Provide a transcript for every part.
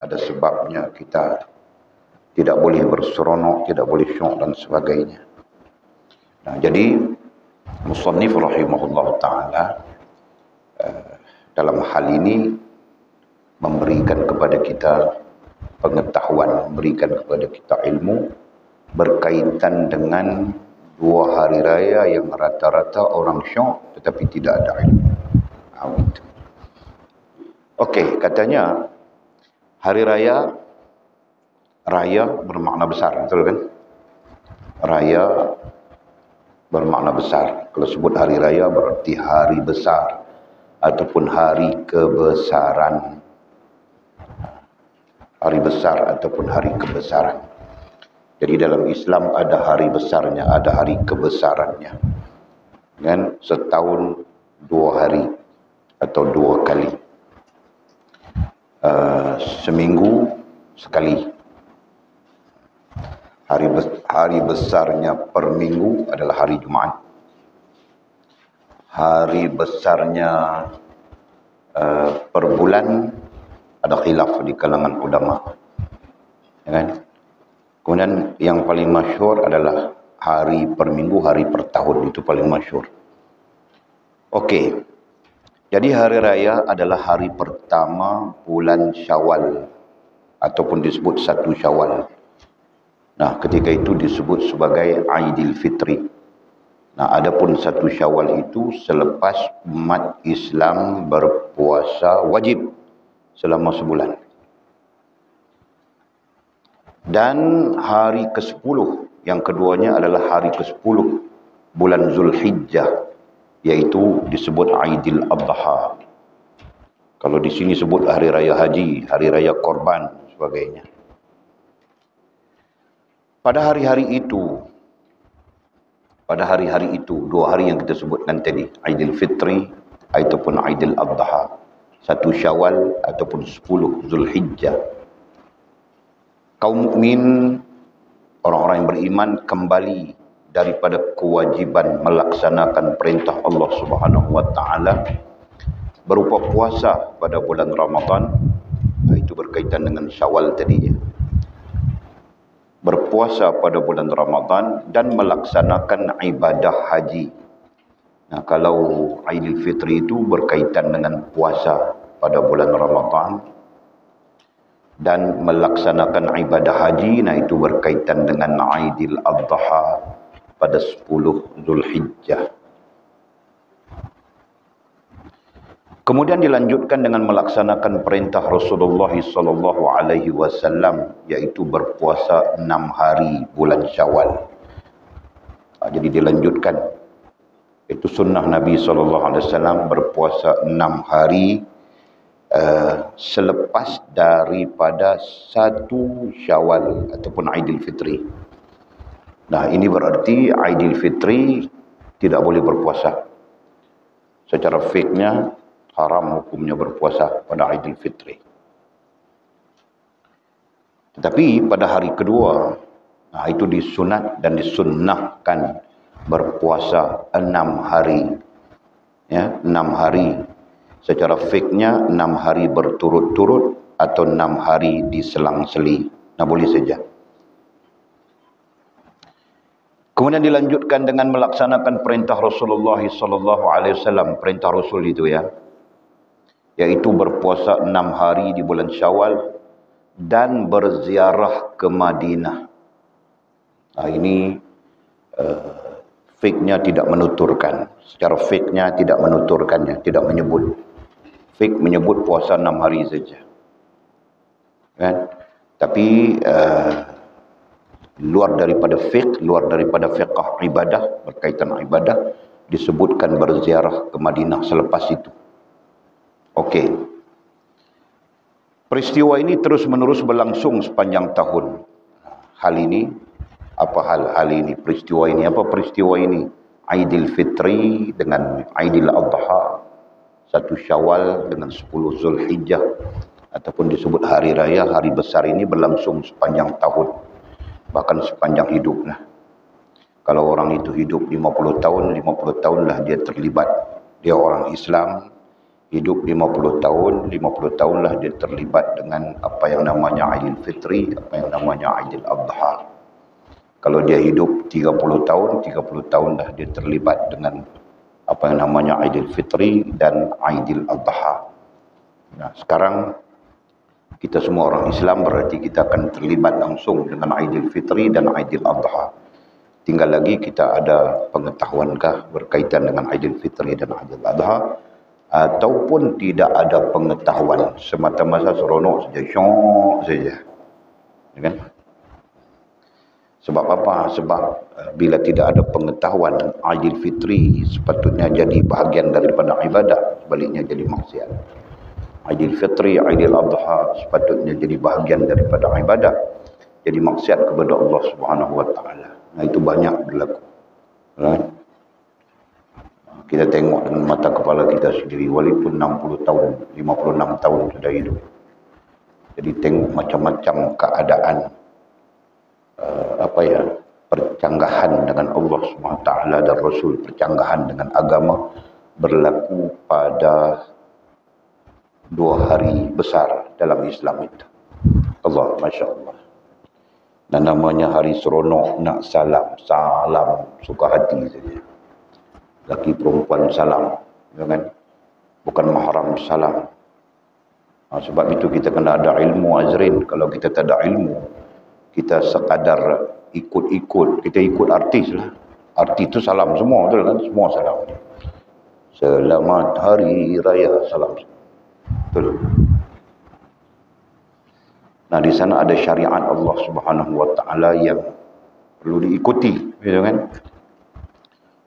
ada sebabnya kita tidak boleh berseronok, tidak boleh syok dan sebagainya. Nah, jadi musannif rahimahullah ta'ala dalam hal ini memberikan kepada kita pengetahuan, memberikan kepada kita ilmu berkaitan dengan dua hari raya yang rata-rata orang syok tetapi tidak ada ilmu. Okey, katanya hari raya, raya bermakna besar, betul kan? Raya bermakna besar. Kalau sebut hari raya berarti hari besar ataupun hari kebesaran. Hari besar ataupun hari kebesaran. Jadi dalam Islam ada hari besarnya, ada hari kebesarannya. Kan setahun 2 hari atau 2 kali. Seminggu sekali. Hari besarnya per minggu adalah hari Jumaat. Hari besarnya per bulan ada khilaf di kalangan ulama. Ya kan? Kemudian yang paling masyhur adalah hari per minggu, hari per tahun, itu paling masyhur. Okey. Jadi hari raya adalah hari pertama bulan Syawal ataupun disebut 1 Syawal. Nah, ketika itu disebut sebagai Aidil Fitri. Nah, adapun 1 Syawal itu selepas umat Islam berpuasa wajib selama sebulan. Dan hari ke-10, yang keduanya adalah hari ke-10 bulan Zulhijjah, yaitu disebut Aidil Adha. Kalau di sini sebut hari raya haji, hari raya korban, sebagainya. Pada hari-hari itu, dua hari yang kita sebutkan tadi, Aidil Fitri ataupun Aidil Adha, 1 Syawal ataupun 10 Zulhijjah, kaum mukmin, orang-orang yang beriman kembali daripada kewajiban melaksanakan perintah Allah Subhanahu wa taala berupa puasa pada bulan Ramadan. Itu berkaitan dengan Syawal tadi ya. Berpuasa pada bulan Ramadan dan melaksanakan ibadah haji. Nah, kalau Aidil Fitri itu berkaitan dengan puasa pada bulan Ramadan dan melaksanakan ibadah haji, nah itu berkaitan dengan Aidil Adha pada 10 Zulhijjah. Kemudian dilanjutkan dengan melaksanakan perintah Rasulullah sallallahu alaihi wasallam, yaitu berpuasa 6 hari bulan Syawal. Jadi dilanjutkan, itu sunnah Nabi sallallahu alaihi wasallam berpuasa 6 hari selepas daripada 1 Syawal ataupun Aidil Fitri. Nah, ini berarti Aidil Fitri tidak boleh berpuasa. Secara fiknya haram hukumnya berpuasa pada Aidil Fitri. Tetapi pada hari kedua, nah itu disunat dan disunnahkan berpuasa 6 hari. Ya, 6 hari. Secara fiknya 6 hari berturut-turut atau 6 hari diselang-seli. Nah, boleh saja. Kemudian dilanjutkan dengan melaksanakan perintah Rasulullah sallallahu alaihi wasallam, perintah Rasul itu ya, yaitu berpuasa 6 hari di bulan Syawal dan berziarah ke Madinah. Nah, ini fiknya tidak menuturkan. Secara fiknya tidak menuturkannya, tidak menyebut. Fik menyebut puasa 6 hari saja. Kan? Tapi luar daripada fiqh, luar daripada fiqh ibadah, berkaitan ibadah, disebutkan berziarah ke Madinah selepas itu. Okey. Peristiwa ini terus-menerus berlangsung sepanjang tahun. Hal ini, apa hal ini? Peristiwa ini, apa peristiwa ini? Aidil Fitri dengan Aidil Adha, 1 Syawal dengan 10 Zulhijjah, ataupun disebut hari raya, hari besar ini berlangsung sepanjang tahun. Bahkan sepanjang hidup lah. Kalau orang itu hidup 50 tahun, 50 tahunlah dia terlibat. Dia orang Islam hidup 50 tahun, 50 tahunlah dia terlibat dengan apa yang namanya Aidil Fitri, apa yang namanya Aidil Adha. Kalau dia hidup 30 tahun, 30 tahunlah dia terlibat dengan apa yang namanya Aidil Fitri dan Aidil Adha. Nah, sekarang kita semua orang Islam, berarti kita akan terlibat langsung dengan Aidil Fitri dan Aidil Adha. Tinggal lagi kita ada pengetahuankah berkaitan dengan Aidil Fitri dan Aidil Adha, ataupun tidak ada pengetahuan, semata-mata seronok saja, syok saja. Ya kan? Sebab apa? Sebab bila tidak ada pengetahuan, Aidil Fitri sepatutnya jadi bahagian daripada ibadah, sebaliknya jadi maksiat. Aidil Fitri, Aidil Adha sepatutnya jadi bahagian daripada ibadah, jadi maksiat kepada Allah Subhanahu wa taala. Nah, itu banyak berlaku. Right? Kita tengok dengan mata kepala kita sendiri, walaupun 60 tahun, 56 tahun sudah hidup. Jadi tengok macam-macam keadaan percanggahan dengan Allah SWT dan Rasul, percanggahan dengan agama berlaku pada 2 hari besar dalam Islam itu. Allah, Masya Allah. Dan namanya hari seronok, nak salam suka hati saja. Laki perempuan salam, ya kan? Bukan mahram salam. Sebab itu kita kena ada ilmu, Azrin. Kalau kita tak ada ilmu, kita sekadar ikut-ikut, kita ikut artis lah. Artis tu salam semua, betul kan? Semua salam. Selamat Hari Raya, salam. Betul. Nah, di sana ada syariat Allah Subhanahu wa taala yang perlu diikuti, gitu kan?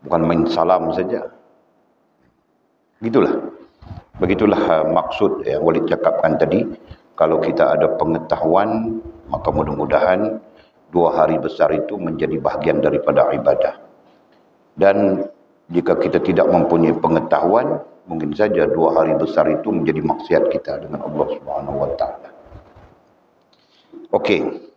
Bukan main salam saja. Begitulah maksud yang Walid cakapkan tadi. Kalau kita ada pengetahuan, maka mudah-mudahan 2 hari besar itu menjadi bahagian daripada ibadah. Dan jika kita tidak mempunyai pengetahuan, mungkin saja 2 hari besar itu menjadi maksiat kita dengan Allah Subhanahu wa taala. Okey.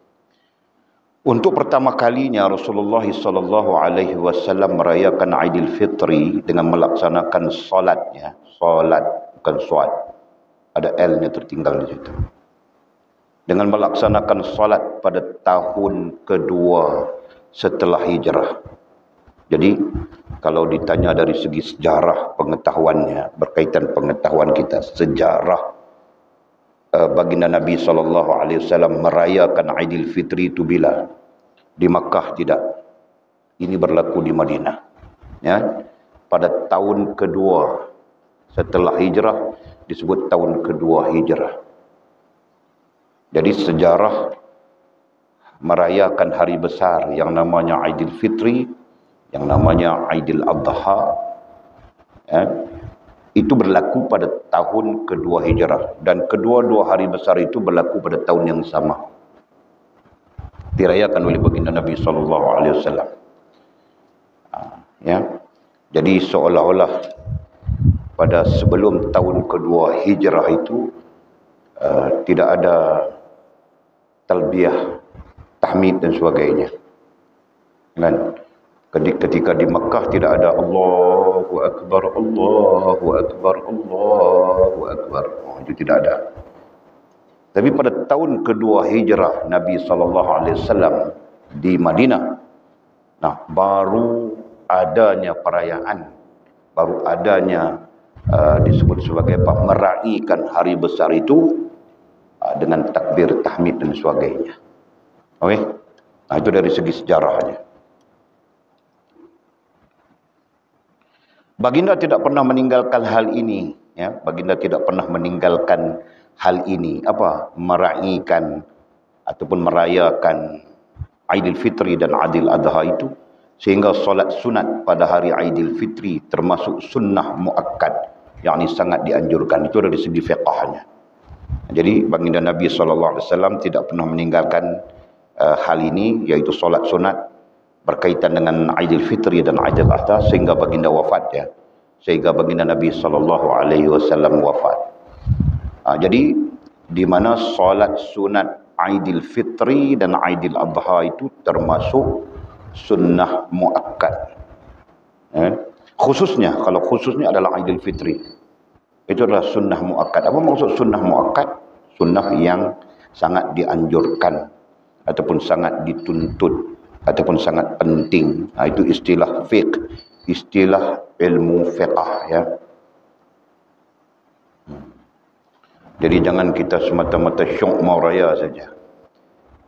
Untuk pertama kalinya Rasulullah SAW merayakan Aidil Fitri dengan melaksanakan solatnya. Solat, bukan solat. Ada L-nya tertinggal di situ. Dengan melaksanakan solat pada tahun kedua setelah hijrah. Jadi, kalau ditanya dari segi sejarah pengetahuannya, berkaitan pengetahuan kita, sejarah baginda Nabi SAW merayakan Aidil Fitri itu bila? Di Makkah tidak. Ini berlaku di Madinah. Ya, pada tahun kedua setelah hijrah, disebut tahun kedua hijrah. Jadi sejarah merayakan hari besar yang namanya Aidil Fitri, yang namanya Aidil Adha, ya, itu berlaku pada tahun kedua hijrah. Dan kedua-dua hari besar itu berlaku pada tahun yang sama. Dirayakan oleh baginda Nabi SAW. Ya, jadi seolah-olah pada sebelum tahun kedua hijrah itu tidak ada talbiyah, tahmid dan sebagainya. Dan ketika di Makkah tidak ada Allahu Akbar, Allahu Akbar, Allahu Akbar. Itu tidak ada. Tapi pada tahun kedua hijrah Nabi SAW di Madinah, nah, baru adanya perayaan, baru adanya disebut sebagai apa, meraihkan hari besar itu dengan takbir, tahmid dan sebagainya. Okey? Nah, itu dari segi sejarahnya. Baginda tidak pernah meninggalkan hal ini, ya. Baginda tidak pernah meninggalkan hal ini, apa? Meraihkan ataupun merayakan Aidil Fitri dan Aidil Adha itu, sehingga solat sunat pada hari Aidil Fitri termasuk sunnah muakkad, yakni sangat dianjurkan. Itu dari segi fiqahnya. Jadi baginda Nabi SAW tidak pernah meninggalkan hal ini, iaitu solat sunat berkaitan dengan Aidil Fitri dan Aidil Adha sehingga baginda wafat, ya. Sehingga baginda Nabi SAW wafat. Jadi di mana solat sunat Aidil Fitri dan Aidil Adha itu termasuk sunnah muakkad. Khususnya, kalau khususnya adalah Aidil Fitri. Itu adalah sunnah muakkad. Apa maksud sunnah muakkad? Sunnah yang sangat dianjurkan ataupun sangat dituntut ataupun sangat penting. Itu istilah fiqh, istilah ilmu fiqh, ya. Jadi jangan kita semata-mata syok mau raya saja.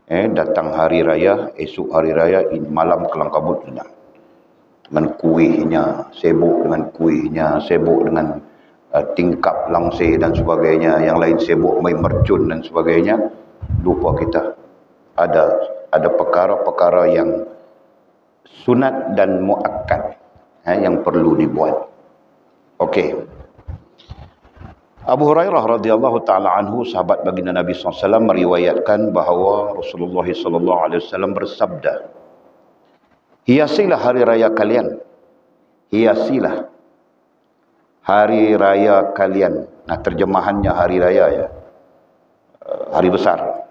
Datang hari raya, esok hari raya, malam kelang kabut sudah. Dengan kuihnya, sibuk dengan kuihnya, sibuk dengan tingkap langsir dan sebagainya, yang lain sibuk main mercun dan sebagainya. Lupa kita ada perkara-perkara yang sunat dan muakkad yang perlu dibuat. Okey. Abu Hurairah radhiyallahu taala anhu, sahabat baginda Nabi SAW, meriwayatkan bahawa Rasulullah SAW bersabda, hiasilah hari raya kalian. Hiasilah hari raya kalian. Nah, terjemahannya hari raya, ya. Hari besar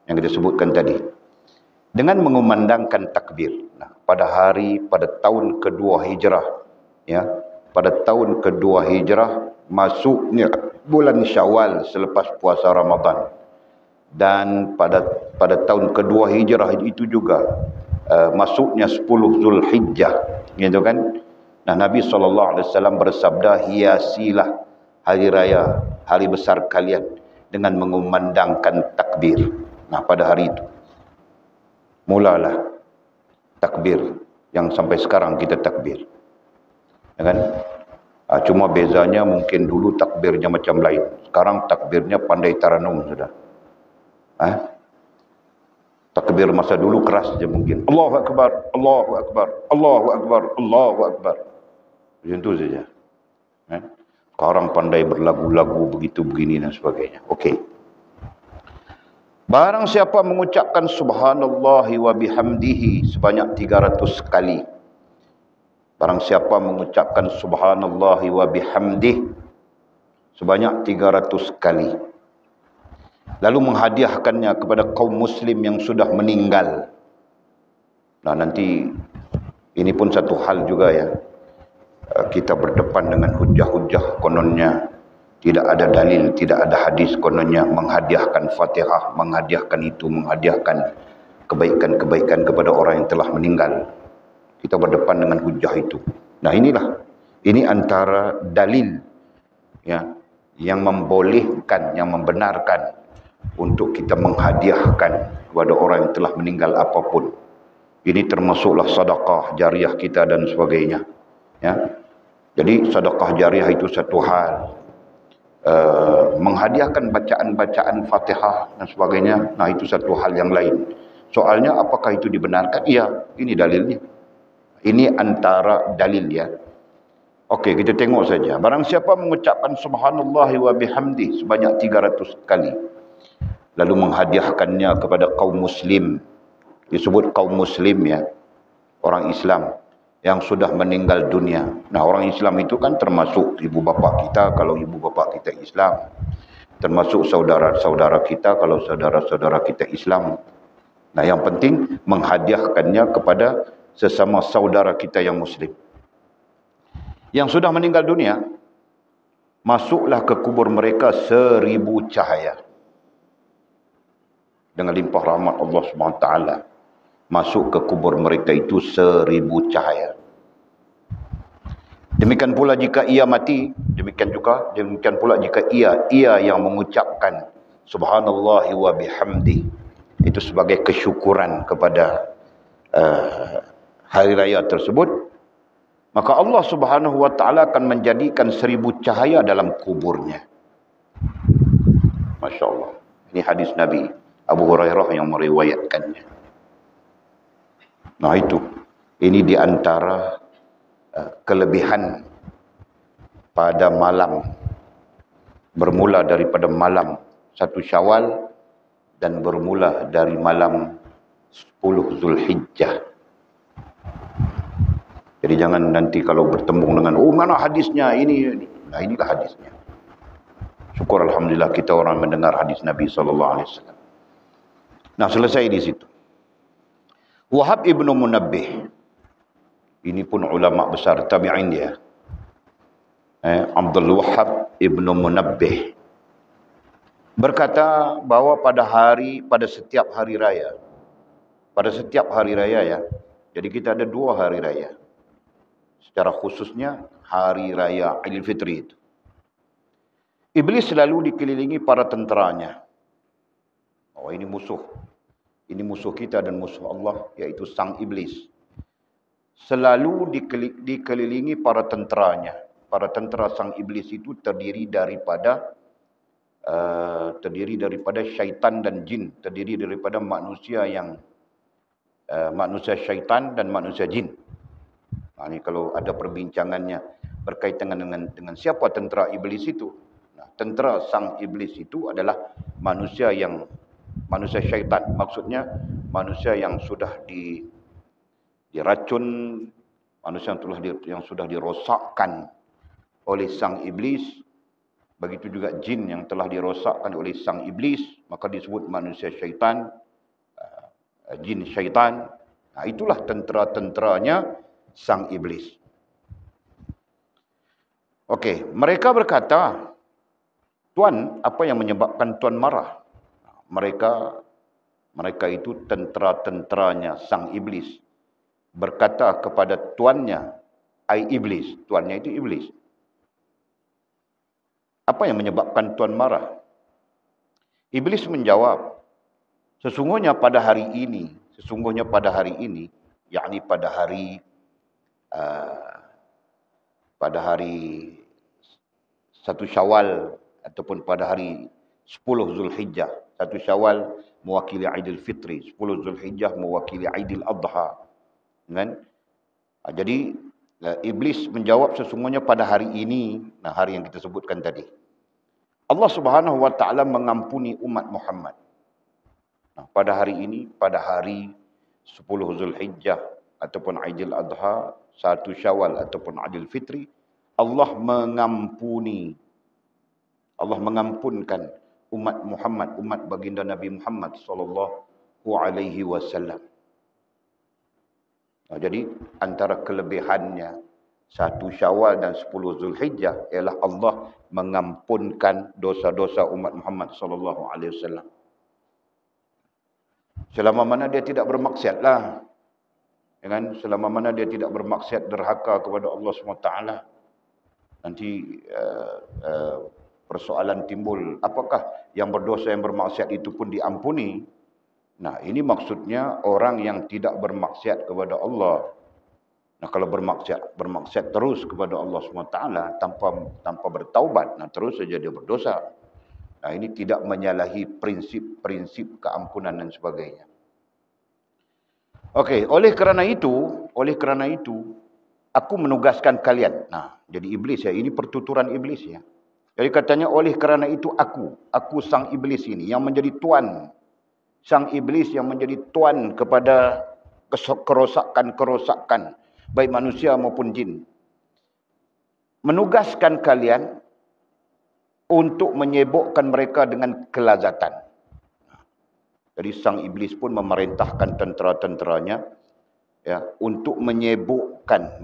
yang kita sebutkan tadi. Dengan mengumandangkan takbir. Nah, pada tahun kedua hijrah, ya. Pada tahun kedua hijrah, masuknya bulan Syawal selepas puasa Ramadan. Dan pada tahun kedua hijrah itu juga masuknya 10 Zulhijjah, gitu kan. Nah, Nabi SAW bersabda, hiasilah hari raya, hari besar kalian dengan mengumandangkan takbir. Nah, pada hari itu mulalah takbir yang sampai sekarang kita takbir, ya kan. Cuma bezanya mungkin dulu takbirnya macam lain, sekarang takbirnya pandai taranum sudah. Takbir masa dulu keras je mungkin. Allahu Akbar, Allahu Akbar, Allahu Akbar, Allahu Akbar. Macam tu saja. Sekarang pandai berlagu-lagu begitu begini dan sebagainya. Okey. Barang siapa mengucapkan subhanallahi wa bihamdihi sebanyak 300 kali. Barang siapa mengucapkan subhanallahi wa bihamdihi sebanyak 300 kali. Lalu menghadiahkannya kepada kaum muslim yang sudah meninggal. Nah, nanti ini pun satu hal juga, ya. Kita berdepan dengan hujah-hujah, kononnya tidak ada dalil, tidak ada hadis, kononnya menghadiahkan Fatihah, menghadiahkan itu, menghadiahkan kebaikan-kebaikan kepada orang yang telah meninggal. Kita berdepan dengan hujah itu. Nah, ini antara dalil, ya, yang membolehkan, yang membenarkan untuk kita menghadiahkan kepada orang yang telah meninggal apapun. Ini termasuklah sedekah jariah kita dan sebagainya, ya. Jadi sedekah jariah itu satu hal. Menghadiahkan bacaan-bacaan Fatihah dan sebagainya, nah itu satu hal yang lain. Soalnya apakah itu dibenarkan? Iya, ini dalilnya. Ini antara dalil, ya. Okey, kita tengok saja. Barang siapa mengucapkan subhanallahi wa bihamdi sebanyak 300 kali, lalu menghadiahkannya kepada kaum muslim. Disebut kaum muslim, ya, orang Islam yang sudah meninggal dunia. Nah, orang Islam itu kan termasuk ibu bapa kita kalau ibu bapa kita Islam, termasuk saudara-saudara kita kalau saudara-saudara kita Islam. Nah, yang penting menghadiahkannya kepada sesama saudara kita yang muslim yang sudah meninggal dunia. Masuklah ke kubur mereka 1000 cahaya. Dengan limpah rahmat Allah SWT, masuk ke kubur mereka itu 1000 cahaya. Demikian pula jika ia mati, demikian pula jika ia yang mengucapkan subhanallahi wa bihamdi, itu sebagai kesyukuran kepada hari raya tersebut, maka Allah Subhanahu wa taala akan menjadikan 1000 cahaya dalam kuburnya. Masya Allah. Ini hadis Nabi Abu Hurairah yang meriwayatkannya. Nah, ini di antara kelebihan pada malam, bermula daripada malam 1 Syawal dan bermula dari malam 10 Zulhijjah. Jadi jangan nanti kalau bertemu dengan, oh mana hadisnya ini. Nah, inilah hadisnya. Syukur alhamdulillah kita orang mendengar hadis Nabi SAW. Nah, selesai di situ. Wahab ibnu Munabbih, ini pun ulama besar tabi'in dia. Abdul Wahhab Ibnu Munabbih berkata bahawa pada setiap hari raya, ya, jadi kita ada 2 hari raya. Secara khususnya hari raya Aidilfitri itu. Iblis selalu dikelilingi para tenteranya. Oh, ini musuh. Ini musuh kita dan musuh Allah, yaitu sang iblis. Selalu dikelilingi para tenteranya. Para tentera sang iblis itu terdiri daripada syaitan dan jin, terdiri daripada manusia syaitan dan manusia jin. Ini kalau ada perbincangannya berkaitan dengan siapa tentera iblis itu. Tentera sang iblis itu adalah manusia syaitan. Maksudnya manusia yang sudah diracun, manusia yang sudah dirosakkan oleh sang iblis. Begitu juga jin yang telah dirosakkan oleh sang iblis, maka disebut manusia syaitan, jin syaitan. Itulah tentera-tenteranya sang iblis. Okey, mereka berkata, Tuan, apa yang menyebabkan Tuan marah? Mereka itu tentera-tenteranya sang iblis berkata kepada tuannya, ai iblis, tuannya itu iblis. Apa yang menyebabkan Tuan marah? Iblis menjawab, sesungguhnya pada hari ini, yakni pada hari 1 Syawal ataupun pada hari 10 Zulhijjah. 1 Syawal mewakili Aidil Fitri, 10 Zulhijjah mewakili Aidil Adha. Kan? Jadi iblis menjawab, sesungguhnya pada hari ini, hari yang kita sebutkan tadi, Allah Subhanahu wa taala mengampuni umat Muhammad. Pada hari ini, pada hari 10 Zulhijjah ataupun Aidil Adha, 1 Syawal ataupun Aidil Fitri, Allah mengampunkan umat Muhammad, umat baginda Nabi Muhammad sallallahu alaihi wasallam. Jadi antara kelebihannya 1 Syawal dan 10 Zulhijjah ialah Allah mengampunkan dosa-dosa umat Muhammad sallallahu alaihi wasallam. Selama mana dia tidak bermaksiatlah. Ya kan? Selama mana dia tidak bermaksiat derhaka kepada Allah SWT. Nanti persoalan timbul, apakah yang berdosa yang bermaksiat itu pun diampuni? Ini maksudnya orang yang tidak bermaksiat kepada Allah. Kalau bermaksiat terus kepada Allah SWT tanpa bertaubat, terus saja dia berdosa. Ini tidak menyalahi prinsip keampunan dan sebagainya. Okey, oleh kerana itu aku menugaskan kalian. Jadi iblis ya, ini pertuturan iblis ya. Jadi katanya, oleh kerana itu aku sang iblis ini yang menjadi tuan, sang iblis yang menjadi tuan kepada kerosakan baik manusia maupun jin, menugaskan kalian untuk menyibukkan mereka dengan kelazatan. Jadi sang iblis pun memerintahkan tentera-tenteranya ya untuk menyibukkan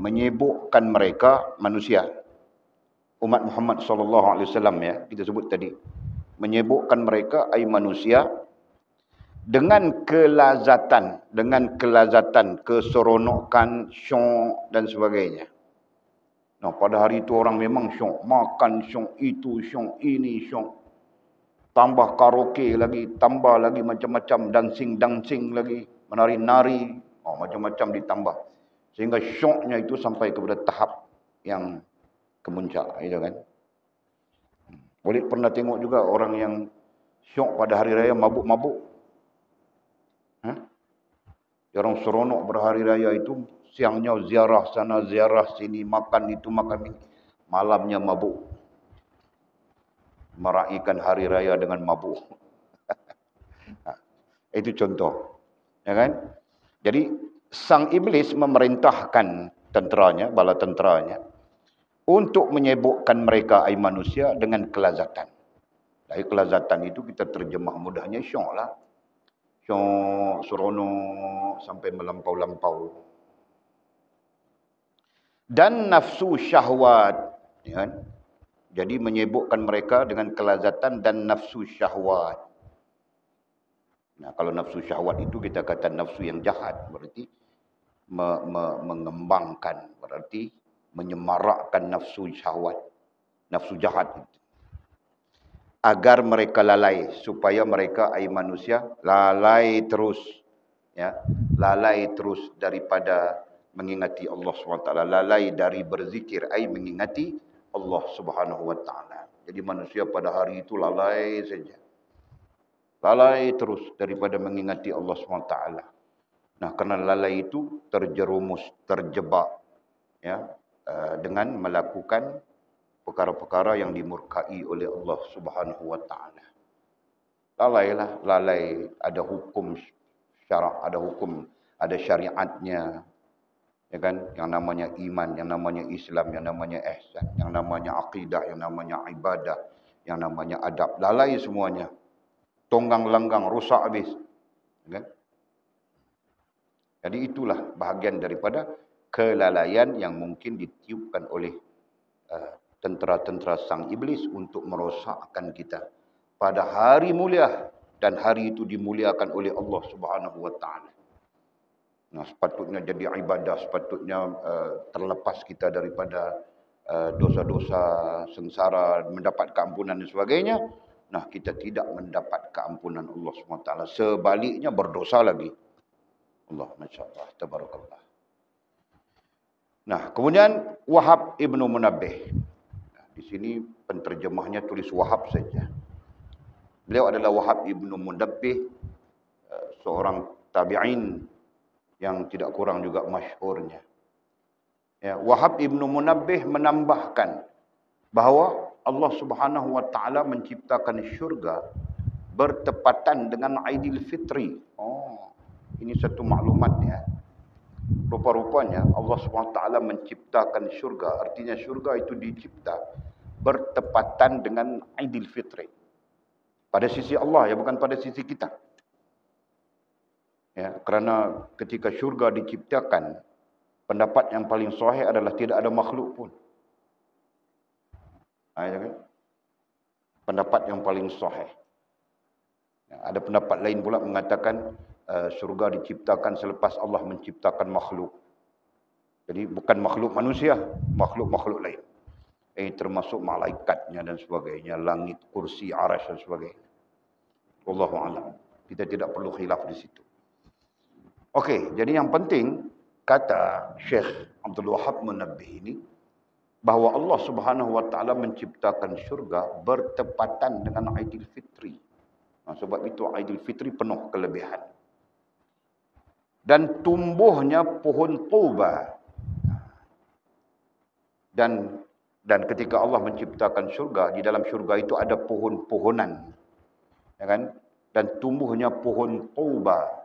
mereka manusia, umat Muhammad sallallahu alaihi wasallam ya, kita sebut tadi, menyibukkan mereka ai manusia dengan kelazatan, keseronokan, syok dan sebagainya. Pada hari itu orang memang syok, makan syok, itu syok, ini syok. Tambah karaoke lagi, tambah lagi macam-macam, dancing lagi, menari-nari, macam-macam ditambah. Sehingga syoknya itu sampai kepada tahap yang kemuncak, gitu kan. Boleh pernah tengok juga orang yang syok pada hari raya mabuk-mabuk. Orang seronok berhari raya itu, siangnya ziarah sana, ziarah sini, makan itu, makan ini. Malamnya mabuk. Meraihkan hari raya dengan mabuk. Itu contoh. Ya kan? Jadi, sang iblis memerintahkan tenteranya, bala tenteranya, untuk menyibukkan mereka ai manusia dengan kelazatan. Dari kelazatan itu kita terjemah mudahnya syok lah. Syok, seronok, sampai melampau-lampau. Dan nafsu syahwat. Ya kan? Jadi menyibukkan mereka dengan kelazatan dan nafsu syahwat. Nah, kalau nafsu syahwat itu kita kata nafsu yang jahat, berarti mengembangkan, berarti menyemarakkan nafsu syahwat, nafsu jahat itu. Agar mereka lalai, supaya mereka ai manusia lalai terus, ya, lalai terus daripada mengingati Allah SWT, lalai dari berzikir ai mengingati Allah Subhanahu wa taala. Jadi manusia pada hari itu lalai saja. Lalai terus daripada mengingati Allah SWT. Nah, kerana lalai itu terjerumus, terjebak, ya, dengan melakukan perkara-perkara yang dimurkai oleh Allah Subhanahu wa taala. Lalailah, lalai, ada hukum syarak, ada hukum, ada syariatnya, ya kan, yang namanya iman, yang namanya Islam, yang namanya ihsan, yang namanya akidah, yang namanya ibadah, yang namanya adab. Lalai semuanya. Tonggang langgang, rusak habis. Ya kan? Jadi itulah bahagian daripada kelalaian yang mungkin ditiupkan oleh tentera-tentera sang iblis untuk merosakkan kita pada hari mulia, dan hari itu dimuliakan oleh Allah Subhanahu wa taala. Nah, sepatutnya jadi ibadah, sepatutnya terlepas kita daripada dosa-dosa, sengsara, mendapat keampunan dan sebagainya. Nah, kita tidak mendapat keampunan Allah Subhanahu wa taala, sebaliknya berdosa lagi. Allah, masya-Allah, tabarakallah. Nah, kemudian Wahab Ibnu Munabbih. Di sini penterjemahnya tulis Wahab saja. Beliau adalah Wahab Ibnu Munabbih, seorang tabi'in yang tidak kurang juga masyhurnya. Ya, Wahab Ibnu Munabbih menambahkan bahawa Allah Subhanahu wa taala menciptakan syurga bertepatan dengan Aidil Fitri. Oh, ini satu maklumat ya. Rupa-rupanya Allah SWT menciptakan syurga. Artinya syurga itu dicipta bertepatan dengan Aidil Fitri. Pada sisi Allah, ya, bukan pada sisi kita. Ya, kerana ketika syurga diciptakan, pendapat yang paling sahih adalah tidak ada makhluk pun. Ya, kan? Pendapat yang paling sahih. Ya, ada pendapat lain pula mengatakan syurga diciptakan selepas Allah menciptakan makhluk. Jadi bukan makhluk manusia, makhluk-makhluk lain. Termasuk malaikatnya dan sebagainya, langit, kursi, arasy dan sebagainya. Wallahu a'lam. Kita tidak perlu khilaf di situ. Okey, jadi yang penting kata Syekh Abdul Wahab Munabbih ini bahawa Allah Subhanahu wa taala menciptakan syurga bertepatan dengan Aidil Fitri. Nah, sebab itu Aidil Fitri penuh kelebihan. Dan tumbuhnya pohon Tuba. Dan ketika Allah menciptakan syurga, di dalam syurga itu ada pohon-pohonan. Ya kan? Dan tumbuhnya pohon Tuba.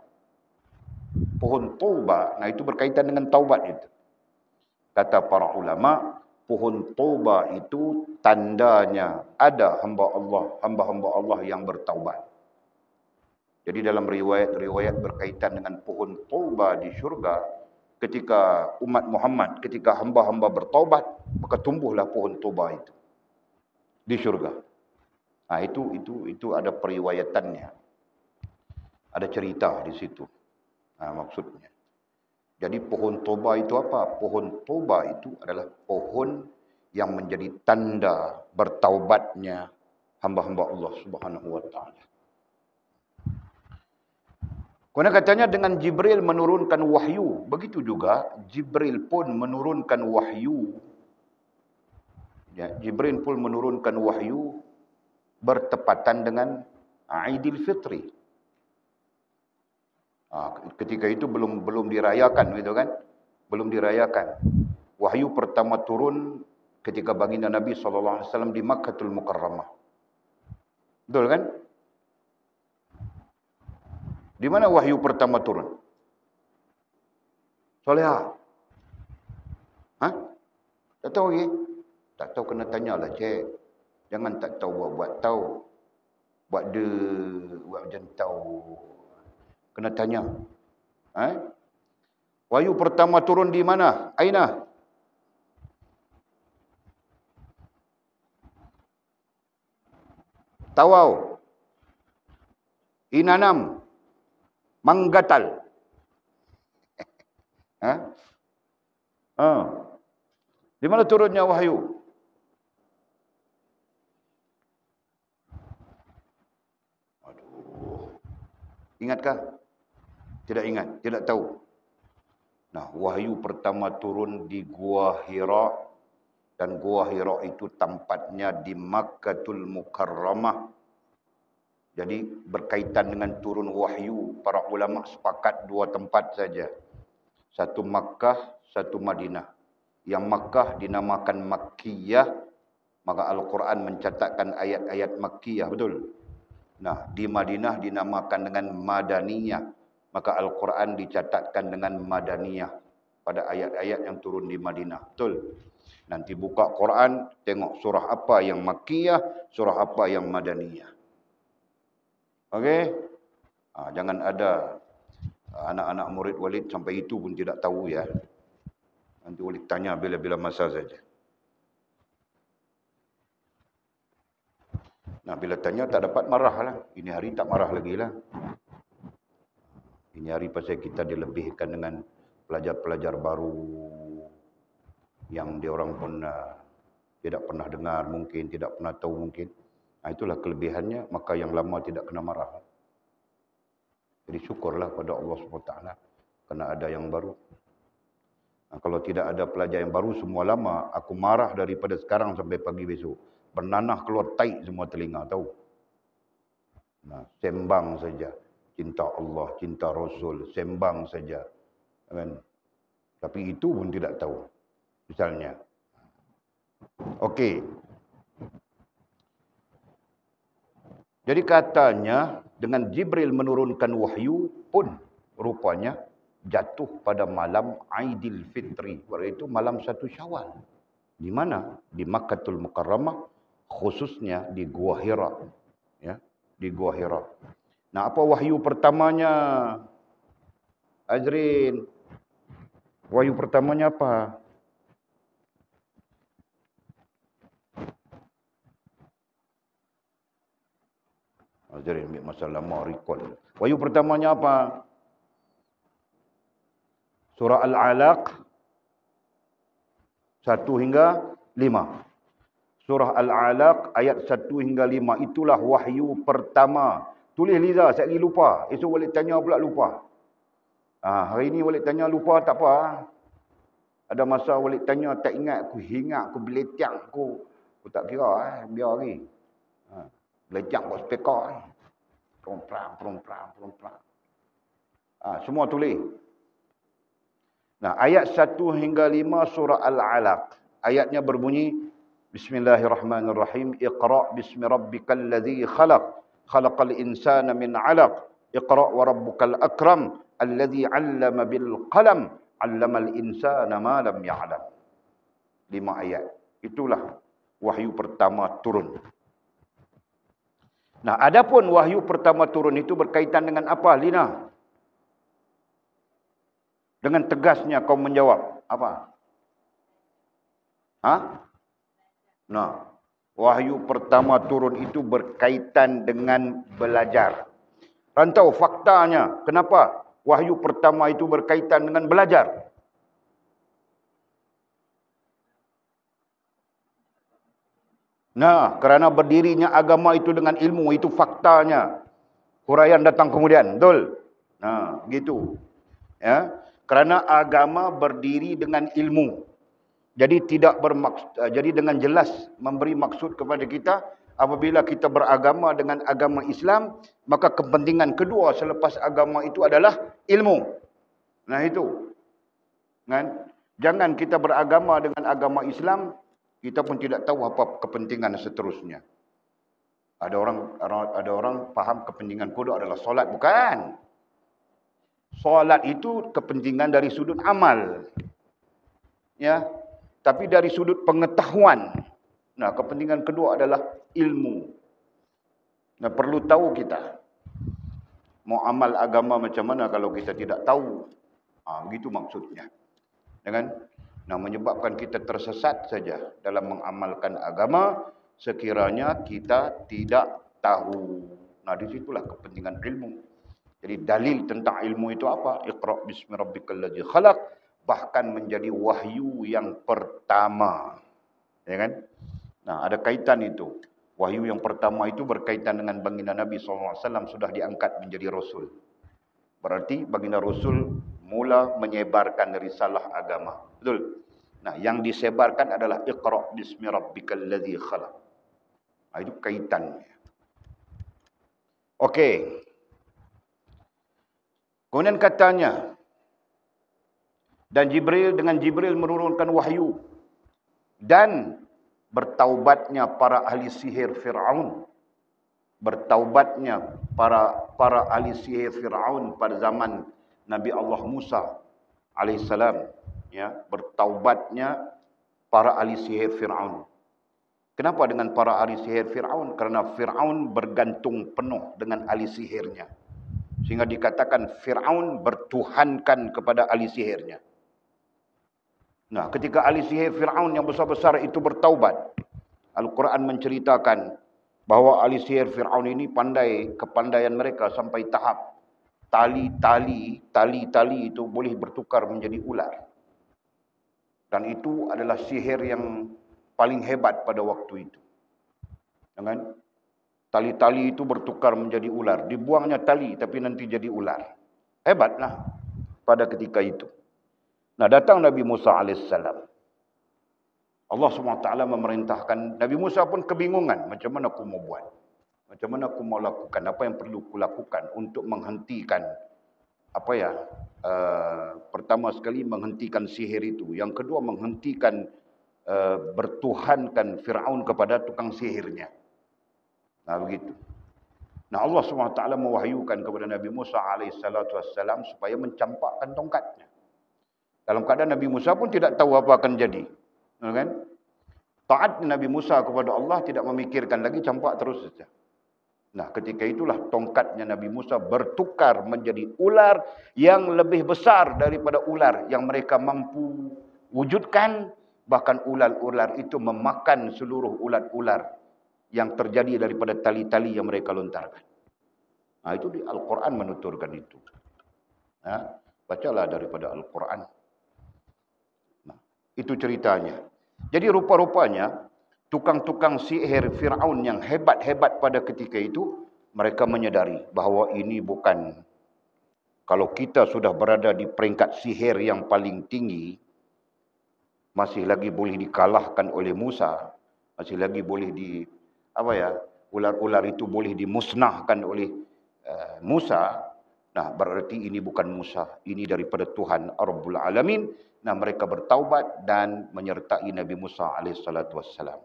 Pohon Tuba, nah itu berkaitan dengan taubat itu. Kata para ulama, pohon Tuba itu tandanya ada hamba-hamba Allah yang bertaubat. Jadi dalam riwayat-riwayat berkaitan dengan pohon Tuba di syurga, ketika umat Muhammad, ketika hamba-hamba bertaubat, maka tumbuhlah pohon Tuba itu di syurga. Nah, itu ada periwayatannya. Ada cerita di situ. Nah, maksudnya. Jadi pohon Tuba itu apa? Pohon Tuba itu adalah pohon yang menjadi tanda bertaubatnya hamba-hamba Allah Subhanahu wa taala. Kerana katanya dengan Jibril menurunkan wahyu, begitu juga Jibril pun menurunkan wahyu. Ya, Jibril pun menurunkan wahyu bertepatan dengan Aidil Fitri. Ketika itu belum dirayakan, gitu kan? Belum dirayakan. Wahyu pertama turun ketika baginda Nabi SAW di Makkahul Mukarramah. Betul kan? Di mana wahyu pertama turun? Soleha. Hah? Tak tahu lagi? Tak tahu, kena tanyalah, cik. Jangan tak tahu buat tahu. Buat macam tahu. Kena tanya. Wahyu pertama turun di mana? Aina? tawau, inanam, manggatal. Ha? Di mana turunnya wahyu? Aduh. Ingatkah? Tidak ingat, tidak tahu. Nah, wahyu pertama turun di Gua Hira, dan Gua Hira itu tempatnya di Makkatul Mukarramah. Jadi berkaitan dengan turun wahyu, para ulama sepakat dua tempat saja. Satu Makkah, satu Madinah. Yang Makkah dinamakan Makkiyah, maka Al-Quran mencatatkan ayat-ayat Makkiyah, betul? Nah, di Madinah dinamakan dengan Madaniyah, maka Al-Quran dicatatkan dengan Madaniyah pada ayat-ayat yang turun di Madinah, betul? Nanti buka Quran, tengok surah apa yang Makkiyah, surah apa yang Madaniyah. Okey? Jangan ada anak-anak murid Walid sampai itu pun tidak tahu ya. Nanti Walid tanya bila-bila masa saja. Nah, bila tanya tak dapat marahlah. Ini hari tak marah lagi lah. Ini hari pasal kita dilebihkan dengan pelajar-pelajar baru yang diorang pun tidak pernah dengar mungkin, tidak pernah tahu mungkin. Nah, itulah kelebihannya, maka yang lama tidak kena marah. Jadi syukurlah pada Allah SWT kerana ada yang baru. Nah, kalau tidak ada pelajar yang baru, semua lama, aku marah daripada sekarang sampai pagi besok. Bernanah keluar taik semua telinga, tahu? Nah, sembang saja. Cinta Allah, cinta Rasul, sembang saja. Kan? Tapi itu pun tidak tahu. Misalnya. Okey. Jadi katanya, dengan Jibril menurunkan wahyu pun rupanya jatuh pada malam Aidilfitri. Iaitu malam 1 Syawal. Di mana? Di Makkatul Mukarramah, khususnya di Gua Hira. Ya, di Gua Hira. Nah, apa wahyu pertamanya? Azrin. Wahyu pertamanya apa? Azrin ambil masa lama recall. Wahyu pertamanya apa? Surah Al-Alaq 1 hingga 5. Surah Al-Alaq ayat 1 hingga 5. Itulah wahyu pertama. Tulis Liza, saya lagi lupa. Esok Walid tanya pula lupa. Hari ini Walid tanya lupa, tak apa. Ada masa Walid tanya tak ingat, aku hingat, aku beletiak, aku tak kira, biar lagi. Beletiak buat speaker. Perumprang. Semua tulis. Nah, ayat 1 hingga 5 surah Al-Alaq. Ayatnya berbunyi, Bismillahirrahmanirrahim. Iqra' bismi rabbikal ladzi khalaq. Khalaqal insana min 'alaq. Iqra' wa rabbukal akram. Alladzi 'allama bil qalam. 'Allamal insana ma lam ya'lam. 5 ayat. Itulah wahyu pertama turun. Nah, adapun wahyu pertama turun itu berkaitan dengan apa, Lina? Dengan tegasnya kau menjawab. Apa? Nah, wahyu pertama turun itu berkaitan dengan belajar. Rantau faktanya, kenapa wahyu pertama itu berkaitan dengan belajar? Nah, kerana berdirinya agama itu dengan ilmu, itu faktanya. Huraian datang kemudian, betul? Nah, gitu. Ya, kerana agama berdiri dengan ilmu. Jadi jadi dengan jelas memberi maksud kepada kita, apabila kita beragama dengan agama Islam, maka kepentingan kedua selepas agama itu adalah ilmu. Nah, itu. Kan? Jangan kita beragama dengan agama Islam, kita pun tidak tahu apa kepentingan seterusnya. Ada orang faham kepentingan kodok adalah solat, bukan. Solat itu kepentingan dari sudut amal. Ya. Tapi dari sudut pengetahuan. Nah, kepentingan kedua adalah ilmu. Nah, perlu tahu kita. Mau amal agama macam mana kalau kita tidak tahu. Begitu maksudnya. Kan? Nah, menyebabkan kita tersesat saja dalam mengamalkan agama sekiranya kita tidak tahu. Nah, di situlah kepentingan ilmu. Jadi dalil tentang ilmu itu apa? Iqra' bismi rabbikal ladzi khalaq, bahkan menjadi wahyu yang pertama. Ya kan? Nah, ada kaitan itu. Wahyu yang pertama itu berkaitan dengan baginda Nabi SAW sudah diangkat menjadi Rasul. Berarti baginda Rasul mula menyebarkan risalah agama. Betul? Nah, yang disebarkan adalah Iqra' bismi rabbikal ladzi khalaq. Nah, itu kaitannya. Okey. Kemudian katanya, dan dengan Jibril menurunkan wahyu, dan bertaubatnya para ahli sihir Fir'aun. Bertaubatnya para ahli sihir Fir'aun pada zaman Nabi Allah Musa alaihissalam. Ya, bertaubatnya para ahli sihir Fir'aun. Kenapa dengan para ahli sihir Fir'aun? Kerana Fir'aun bergantung penuh dengan ahli sihirnya. Sehingga dikatakan Fir'aun bertuhankan kepada ahli sihirnya. Nah, ketika ahli sihir Fir'aun yang besar-besar itu bertaubat, Al-Quran menceritakan bahawa ahli sihir Fir'aun ini pandai, kepandaian mereka sampai tahap tali-tali itu boleh bertukar menjadi ular. Dan itu adalah sihir yang paling hebat pada waktu itu. Jangan tali-tali itu bertukar menjadi ular. Dibuangnya tali tapi nanti jadi ular. Hebatlah pada ketika itu. Nah, datang Nabi Musa AS. Allah SWT memerintahkan. Nabi Musa pun kebingungan. Macam mana aku mau buat? Macam mana aku mau lakukan? Apa yang perlu aku lakukan untuk menghentikan pertama sekali menghentikan sihir itu. Yang kedua menghentikan bertuhankan Fir'aun kepada tukang sihirnya. Nah, begitu. Nah, Allah SWT mewahyukan kepada Nabi Musa AS supaya mencampakkan tongkatnya. Dalam keadaan Nabi Musa pun tidak tahu apa akan jadi. Kan? Taat Nabi Musa kepada Allah, tidak memikirkan lagi, campak terus saja. Nah, ketika itulah tongkatnya Nabi Musa bertukar menjadi ular yang lebih besar daripada ular yang mereka mampu wujudkan. Bahkan ular-ular itu memakan seluruh ular-ular yang terjadi daripada tali-tali yang mereka lontarkan. Nah, itu di Al-Quran menuturkan itu. Nah, bacalah daripada Al-Quran. Nah, itu ceritanya. Jadi rupa-rupanya tukang-tukang sihir Fir'aun yang hebat-hebat pada ketika itu, mereka menyadari bahawa ini bukan, kalau kita sudah berada di peringkat sihir yang paling tinggi, masih lagi boleh dikalahkan oleh Musa, masih lagi boleh ular-ular itu boleh dimusnahkan oleh Musa. Nah, berarti ini bukan Musa, ini daripada Tuhan Rabbul Alamin. Nah, mereka bertaubat dan menyertai Nabi Musa alaihissalam.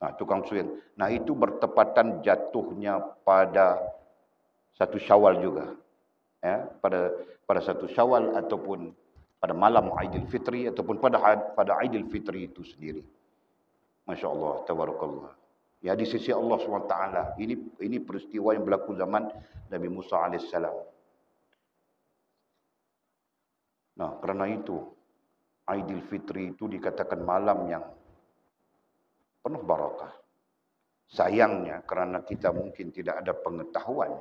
Nah, tukang sihir. Nah, itu bertepatan jatuhnya pada satu Syawal juga. Ya, pada satu Syawal ataupun pada malam Aidilfitri ataupun pada Aidilfitri itu sendiri. Masya Allah, tabarakallah. Ya, di sisi Allah SWT, ini peristiwa yang berlaku zaman Nabi Musa AS. Nah, kerana itu, Aidilfitri itu dikatakan malam yang penuh barakah. Sayangnya, kerana kita mungkin tidak ada pengetahuan,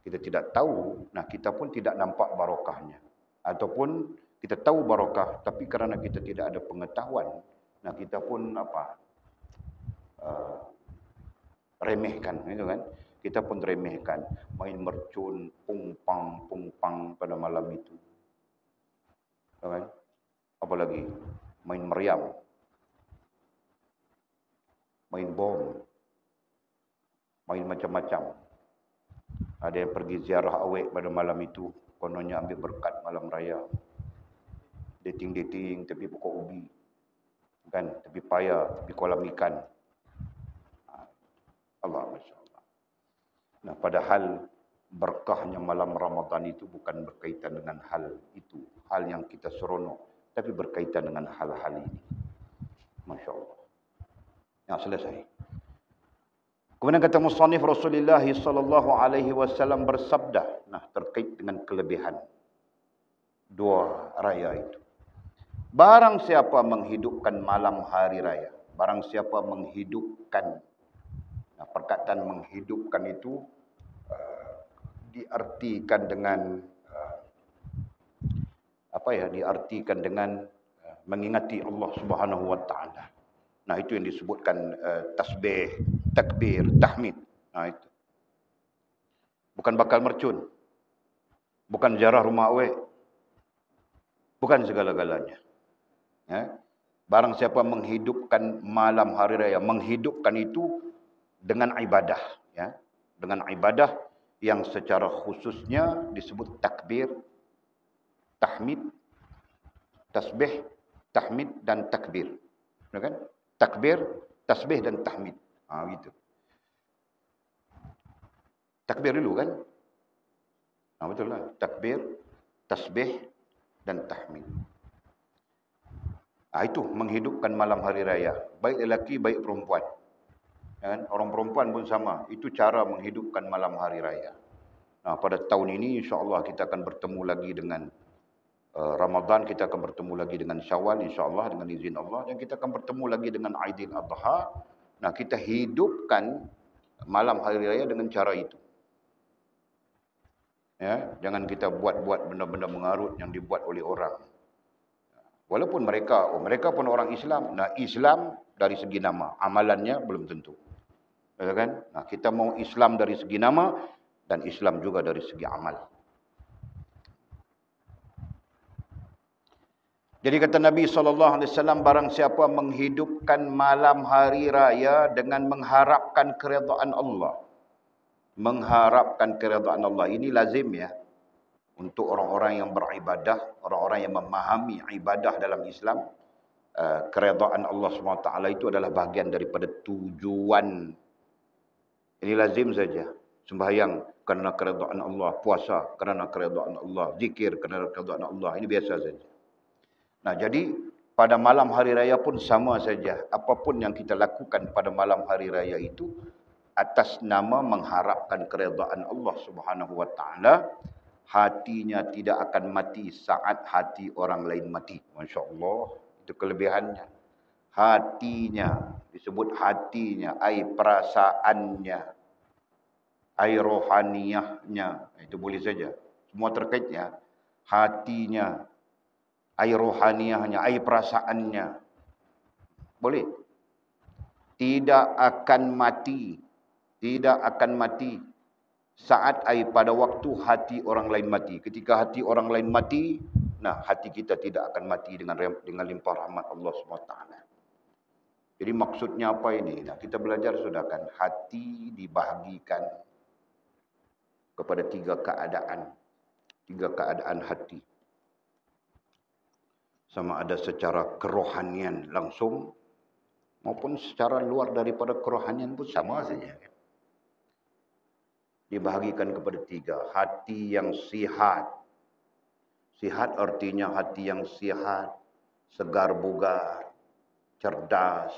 kita tidak tahu, nah kita pun tidak nampak barakahnya. Ataupun kita tahu barakah, tapi kerana kita tidak ada pengetahuan, nah kita pun remehkan, gitu kan? Kita pun remehkan, main mercun, pungpang pada malam itu, kan? Apalagi main meriam, main bom, main macam-macam. Ada yang pergi ziarah awek pada malam itu, kononnya ambil berkat malam raya. Dating-dating tepi pokok ubi, kan? Tepi paya, tepi kolam ikan. Allah, Masya Allah. Nah, padahal berkahnya malam Ramadan itu bukan berkaitan dengan hal itu, hal yang kita seronok, tapi berkaitan dengan hal-hal ini. Masya Allah. Yang selesai. Kemudian kata musannif, Rasulullah sallallahu alaihi wasallam bersabda, nah terkait dengan kelebihan dua raya itu. Barang siapa menghidupkan malam hari raya, barang siapa menghidupkan, Perkataan menghidupkan itu diartikan dengan diartikan dengan mengingati Allah Subhanahu wa taala. Nah, itu yang disebutkan tasbih, takbir, tahmid. Nah, itu. Bukan bakal mercun. Bukan jarah rumah awet. Bukan segala-galanya. Ya. Barang siapa menghidupkan malam hari raya, menghidupkan itu dengan ibadah, ya. Dengan ibadah yang secara khususnya disebut takbir, tahmid, tasbih, tahmid dan takbir. Ya kan? Takbir, tasbih dan tahmid. Gitu. Takbir dulu kan? Betul lah. Takbir, tasbih dan tahmid. Itu menghidupkan malam hari raya. Baik lelaki, baik perempuan. Ya kan? Orang perempuan pun sama. Itu cara menghidupkan malam hari raya. Nah, pada tahun ini insya-Allah kita akan bertemu lagi dengan Ramadan, kita akan bertemu lagi dengan Syawal insya-Allah dengan izin Allah, dan kita akan bertemu lagi dengan Aidil Adha. Nah, kita hidupkan malam hari raya dengan cara itu. Ya, jangan kita buat-buat benda-benda mengarut yang dibuat oleh orang. Walaupun mereka pun orang Islam. Nah, Islam dari segi nama, amalannya belum tentu. Ya kan? Nah, kita mau Islam dari segi nama dan Islam juga dari segi amal. Jadi kata Nabi SAW, barang siapa menghidupkan malam hari raya dengan mengharapkan keredaan Allah. Mengharapkan keredaan Allah. Ini lazim ya. Untuk orang-orang yang beribadah, orang-orang yang memahami ibadah dalam Islam. Keredaan Allah SWT itu adalah bahagian daripada tujuan. Ini lazim saja. Sembahyang kerana keredaan Allah. Puasa kerana keredaan Allah. Zikir kerana keredaan Allah. Ini biasa saja. Nah, jadi pada malam hari raya pun sama saja. Apapun yang kita lakukan pada malam hari raya itu atas nama mengharapkan keredaan Allah Subhanahu wa taala, hatinya tidak akan mati saat hati orang lain mati. Masya-Allah, itu kelebihannya. Hatinya, disebut hatinya, ai perasaannya, ai rohaniyahnya. Itu boleh saja. Semua terkaitnya. Hatinya, ai rohaniyahnya, ai perasaannya. Boleh. Tidak akan mati. Tidak akan mati saat pada waktu hati orang lain mati. Ketika hati orang lain mati, nah hati kita tidak akan mati dengan limpah rahmat Allah SWT. Jadi maksudnya apa ini? Nah, kita belajar sudah kan, hati dibahagikan kepada tiga keadaan. Tiga keadaan hati. Sama ada secara kerohanian langsung maupun secara luar daripada kerohanian pun sama saja. Dibahagikan kepada tiga. Hati yang sihat. Sihat artinya hati yang sihat, segar bugar, cerdas.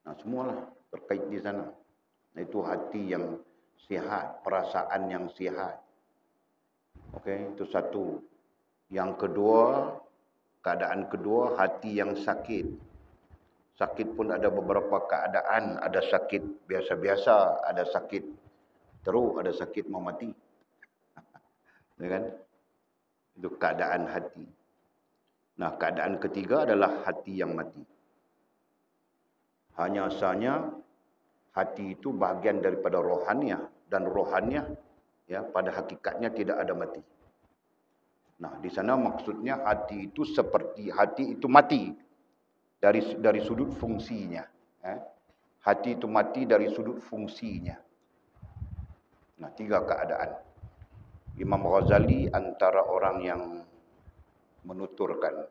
Nah, semualah terkait di sana. Itu hati yang sihat, perasaan yang sihat. Okey, itu satu. Yang kedua, keadaan kedua, hati yang sakit. Sakit pun ada beberapa keadaan. Ada sakit biasa-biasa, ada sakit teruk, ada sakit mau mati. Ya kan? Itu keadaan hati. Nah, keadaan ketiga adalah hati yang mati. Hanya sahaja hati itu bahagian daripada rohaniah, dan rohaniah ya pada hakikatnya tidak ada mati. Nah, di sana maksudnya hati itu seperti hati itu mati dari sudut fungsinya. Hati itu mati dari sudut fungsinya. Nah, tiga keadaan. Imam Ghazali antara orang yang menuturkan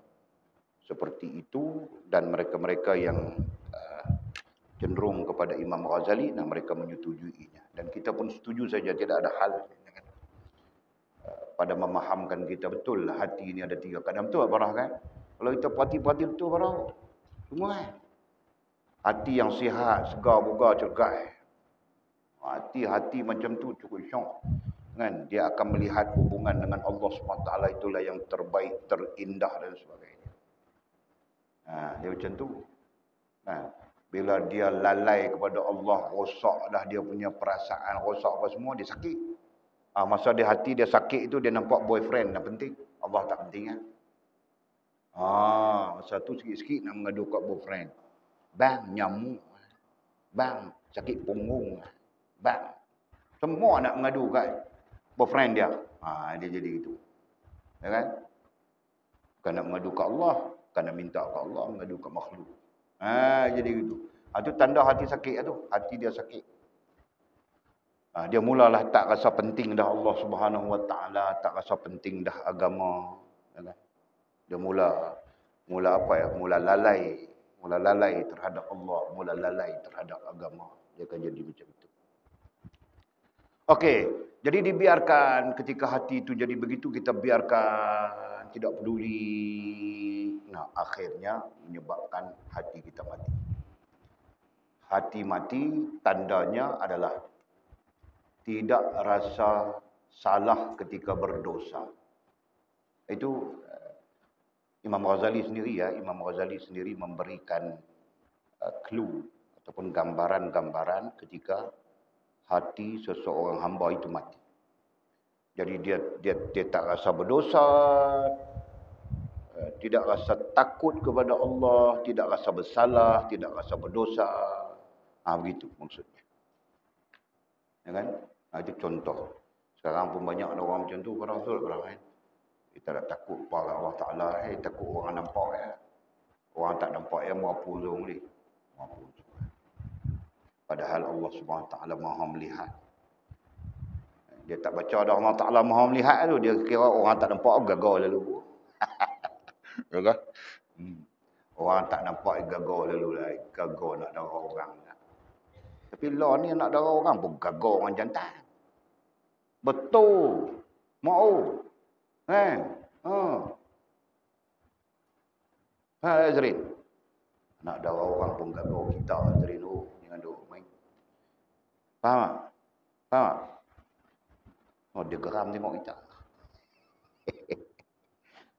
seperti itu, dan mereka-mereka yang cenderung kepada Imam Ghazali, nah mereka menyetujuinya. Dan kita pun setuju saja, tidak ada hal pada memahamkan kita betul hati ini ada tiga keadaan. Betul Barah kan? Kalau kita pati-pati betul Barah. Semua kan? Hati yang sihat, segar bugar, cergas. Hati-hati macam tu cukup syok. Kan? Dia akan melihat hubungan dengan Allah SWT itulah yang terbaik, terindah dan sebagainya. Dia macam tu. Bila dia lalai kepada Allah, rosak dah dia punya perasaan, rosak apa semua, dia sakit. Masa di hati dia sakit itu, dia nampak boyfriend yang penting. Allah tak penting kan. Masa tu sikit-sikit nak mengadu kat boyfriend. Bang, nyamuk. Bang, sakit punggung. Bang. Semua nak mengadu kat boyfriend dia. Dia jadi gitu. Ya kan? Bukan nak mengadu kat Allah. Bukan nak minta kat Allah, mengadu kat makhluk. Jadi gitu. Itu tanda hati sakit tu. Hati dia sakit. Dia mulalah tak rasa penting dah Allah Subhanahu Wa Taala, tak rasa penting dah agama. Ya kan? Dia mula apa ya? Mula lalai terhadap Allah, mula lalai terhadap agama. Dia akan jadi macam itu. Okey, jadi dibiarkan ketika hati itu jadi begitu, kita biarkan, tidak peduli. Akhirnya menyebabkan hati kita mati. Hati mati tandanya adalah tidak rasa salah ketika berdosa. Itu Imam Ghazali sendiri memberikan clue ataupun gambaran-gambaran ketika hati seseorang hamba itu mati. Jadi dia tak rasa berdosa, tidak rasa takut kepada Allah, tidak rasa bersalah, tidak rasa berdosa. Begitu maksudnya. Ya kan? Itu contoh. Sekarang pun banyak orang macam tu, para rasul kan. Kita tak takut pada Allah Taala, takut orang nampak ya. Orang tak nampak ya mau pulung ni. Padahal Allah Subhanahu Wa Taala Maha melihat. Dia tak baca dah Allah Taala Maha melihat tu, dia kira orang tak nampak gagal lalu. Ya kan? Orang tak nampak gagal lalu lah, gagal nak darah orang. Tapi law ni nak darah orang pun gagal orang jantan. Betul. Mau. Azrin. Nak darah orang pun gagal kita Azrin. Jangan duk main. Faham tak? Dia geram tengok kita.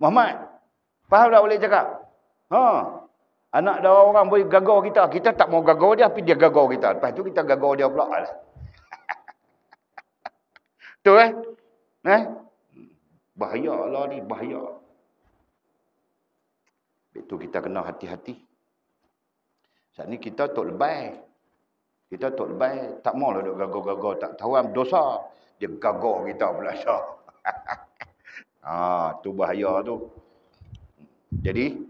Muhammad. Faham tak boleh cakap? Anak darah orang boleh gagal kita. Kita tak mau gagal dia, tapi dia gagal kita. Lepas tu kita gagal dia pula lah. Tu bahaya lah ni, bahaya. Itu kita kena hati-hati. Saat ni kita tok lebay. Tak mau lah duk gagal-gagal. Tak tahu dosa. Dia gagal kita pula syah. Tu bahaya tu. Jadi,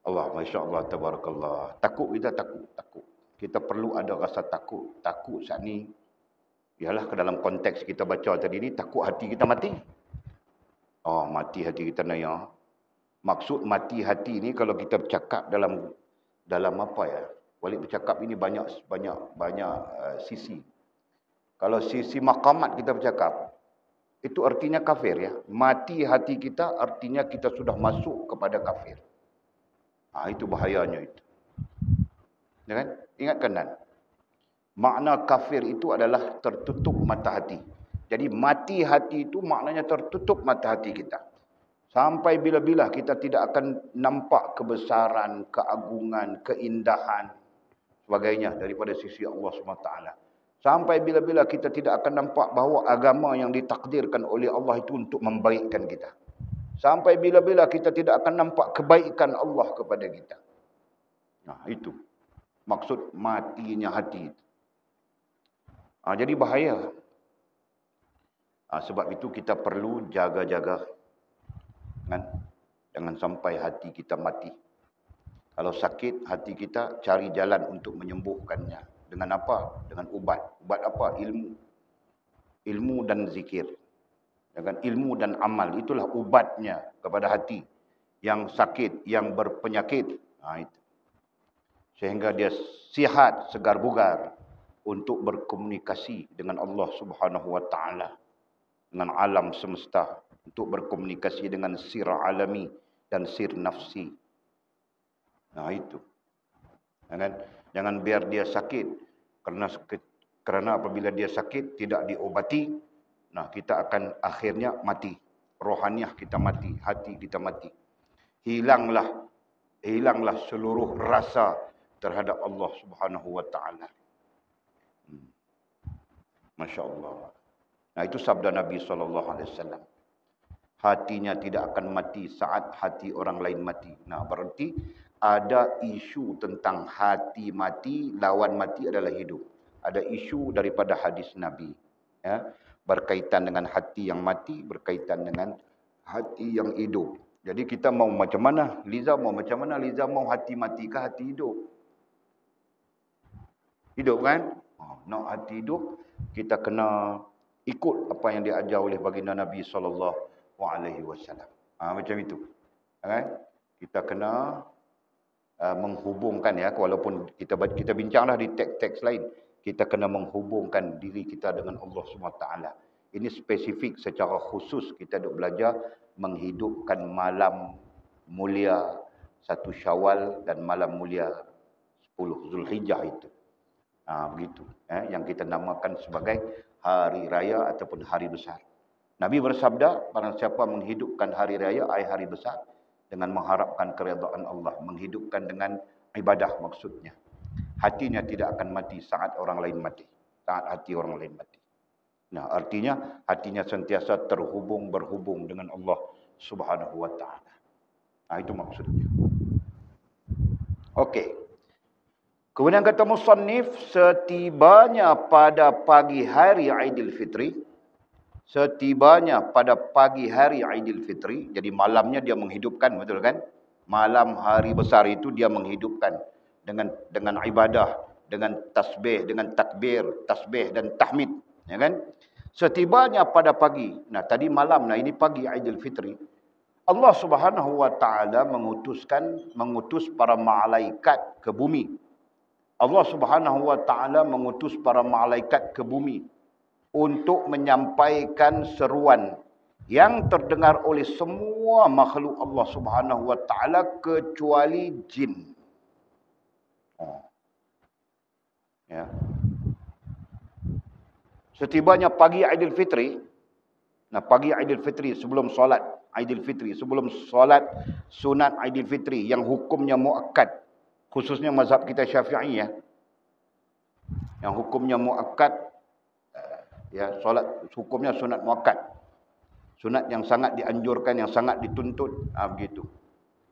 Masya Allah, tabarakallah. Takut kita, takut. Kita perlu ada rasa takut. Takut saat ni, ialah ke dalam konteks kita baca tadi ni, takut hati kita mati. Mati hati kita naya. Maksud mati hati ni kalau kita bercakap dalam apa ya? Walik bercakap ini banyak sisi. Kalau sisi maqamat kita bercakap, itu artinya kafir ya. Mati hati kita artinya kita sudah masuk kepada kafir. Itu bahayanya itu. Ya kan? Ingatkan dan. Makna kafir itu adalah tertutup mata hati. Jadi mati hati itu maknanya tertutup mata hati kita. Sampai bila-bila kita tidak akan nampak kebesaran, keagungan, keindahan, sebagainya daripada sisi Allah SWT. Sampai bila-bila kita tidak akan nampak bahawa agama yang ditakdirkan oleh Allah itu untuk membaikkan kita. Sampai bila-bila kita tidak akan nampak kebaikan Allah kepada kita. Itu maksud matinya hati. Jadi bahaya. Sebab itu kita perlu jaga-jaga. Jangan sampai hati kita mati. Kalau sakit hati kita, cari jalan untuk menyembuhkannya. Dengan apa? Dengan ubat. Ubat apa? Ilmu. Ilmu dan zikir. Dengan ilmu dan amal. Itulah ubatnya kepada hati. Yang sakit, yang berpenyakit. Itu. Sehingga dia sihat, segar bugar. Untuk berkomunikasi dengan Allah Subhanahu Wa Taala. Dengan alam semesta. Untuk berkomunikasi dengan sir alami dan sir nafsi. Itu. Jangan biar dia sakit. Kerana apabila dia sakit, tidak diobati, kita akan akhirnya mati. Rohaniah kita mati. Hati kita mati. Hilanglah seluruh rasa terhadap Allah Subhanahu wa taala. Masya-Allah. Nah, itu sabda Nabi SAW. Hatinya tidak akan mati saat hati orang lain mati. Nah, berarti ada isu tentang hati mati, lawan mati adalah hidup. Ada isu daripada hadis Nabi. Ya, berkaitan dengan hati yang mati, berkaitan dengan hati yang hidup. Jadi kita mau macam mana? Liza mau macam mana? Liza mau hati mati ke hati hidup? Hidup kan? Nak hati hidup, kita kena ikut apa yang diajar oleh baginda Nabi SAW. Macam itu. Kan? Kita kena menghubungkan, ya, walaupun kita bincanglah di teks-teks lain, kita kena menghubungkan diri kita dengan Allah SWT. Ini spesifik secara khusus kita duk belajar menghidupkan malam mulia 1 Syawal dan malam mulia 10 Zulhijjah itu. Begitu, yang kita namakan sebagai hari raya ataupun hari besar. Nabi bersabda, barang siapa menghidupkan hari raya, hari besar, dengan mengharapkan keredaan Allah, menghidupkan dengan ibadah maksudnya, hatinya tidak akan mati saat orang lain mati, saat hati orang lain mati. Nah, artinya hatinya sentiasa berhubung dengan Allah Subhanahu wa taala. Itu maksudnya. Okey. Kemudian kata musannif, setibanya pada pagi hari Aidilfitri, setibanya pada pagi hari Aidilfitri, jadi malamnya dia menghidupkan, betul kan? Malam hari besar itu dia menghidupkan dengan ibadah, dengan tasbih, dengan takbir, tasbih dan tahmid, ya kan? Setibanya pada pagi. Nah, tadi malam, nah ini pagi Aidilfitri. Allah Subhanahu wa taala mengutus para malaikat ke bumi. Allah Subhanahu wa taala mengutus para malaikat ke bumi untuk menyampaikan seruan yang terdengar oleh semua makhluk Allah Subhanahu wa taala kecuali jin. Ya. Setibanya pagi Aidilfitri, nah pagi Aidilfitri sebelum solat Aidilfitri, sebelum solat sunat Aidilfitri yang hukumnya muakkad, khususnya mazhab kita Syafi'i, ya. Yang hukumnya muakkad, ya, solat hukumnya sunat muakkad. Sunat yang sangat dianjurkan, yang sangat dituntut, begitu.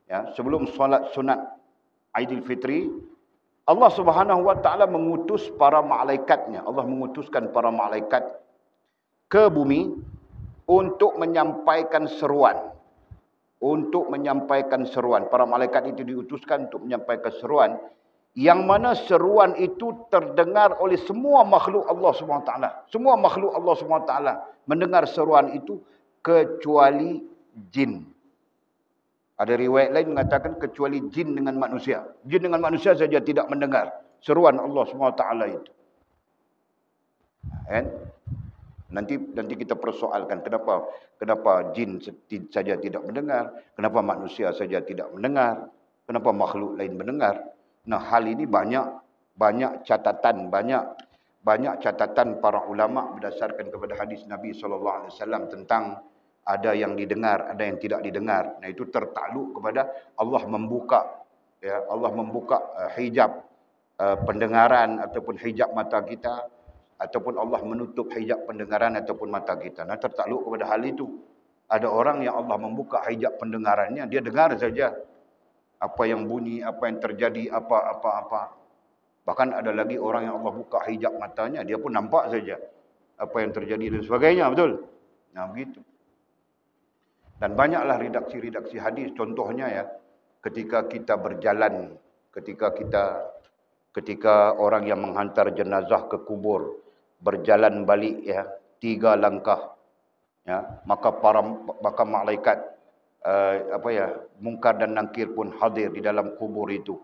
Ya, sebelum solat sunat Aidilfitri, Allah Subhanahu wa taala mengutus para malaikatnya. Allah mengutuskan para malaikat ke bumi untuk menyampaikan seruan. Untuk menyampaikan seruan. Para malaikat itu diutuskan untuk menyampaikan seruan, yang mana seruan itu terdengar oleh semua makhluk Allah SWT. Semua makhluk Allah SWT mendengar seruan itu kecuali jin. Ada riwayat lain mengatakan kecuali jin dengan manusia. Jin dengan manusia saja tidak mendengar seruan Allah SWT itu. Kan? Nanti kita persoalkan kenapa jin saja tidak mendengar, kenapa manusia saja tidak mendengar, kenapa makhluk lain mendengar. Nah, hal ini banyak catatan para ulama berdasarkan kepada hadis Nabi SAW tentang ada yang didengar, ada yang tidak didengar. Nah, itu tertakluk kepada Allah membuka, ya, Allah membuka hijab pendengaran ataupun hijab mata kita, ataupun Allah menutup hijab pendengaran ataupun mata kita. Nah, tertakluk kepada hal itu. Ada orang yang Allah membuka hijab pendengarannya, dia dengar saja apa yang bunyi, apa yang terjadi, apa. Bahkan ada lagi orang yang Allah buka hijab matanya, dia pun nampak saja apa yang terjadi dan sebagainya, betul? Nah, begitu. Dan banyaklah redaksi-redaksi hadis, contohnya, ya, ketika kita berjalan, ketika orang yang menghantar jenazah ke kubur berjalan balik, ya, 3 langkah, ya, maka malaikat Munkar dan Nakir pun hadir di dalam kubur itu.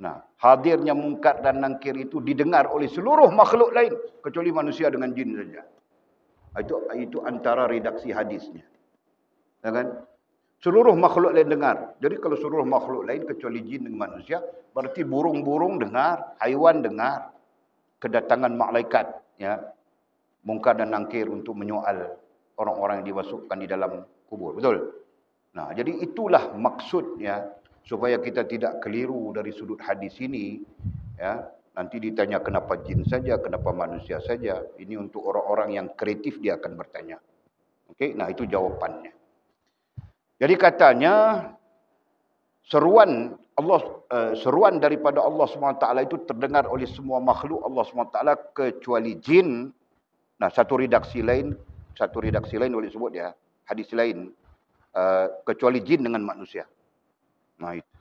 Nah, hadirnya Munkar dan Nakir itu didengar oleh seluruh makhluk lain kecuali manusia dengan jin saja. Itu antara redaksi hadisnya. Ya kan? Seluruh makhluk lain dengar. Jadi kalau seluruh makhluk lain kecuali jin dan manusia, berarti burung-burung dengar, haiwan dengar kedatangan malaikat, ya, Munkar dan Nakir untuk menyoal orang-orang yang dimasukkan di dalam kubur. Betul? Nah, jadi itulah maksudnya supaya kita tidak keliru dari sudut hadis ini, ya. Nanti ditanya kenapa jin saja, kenapa manusia saja. Ini untuk orang-orang yang kreatif dia akan bertanya. Okey, nah itu jawapannya. Jadi katanya seruan seruan daripada Allah SWT itu terdengar oleh semua makhluk Allah SWT kecuali jin. Nah, satu redaksi lain boleh sebut ya, hadis lain, kecuali jin dengan manusia. Nah, itu.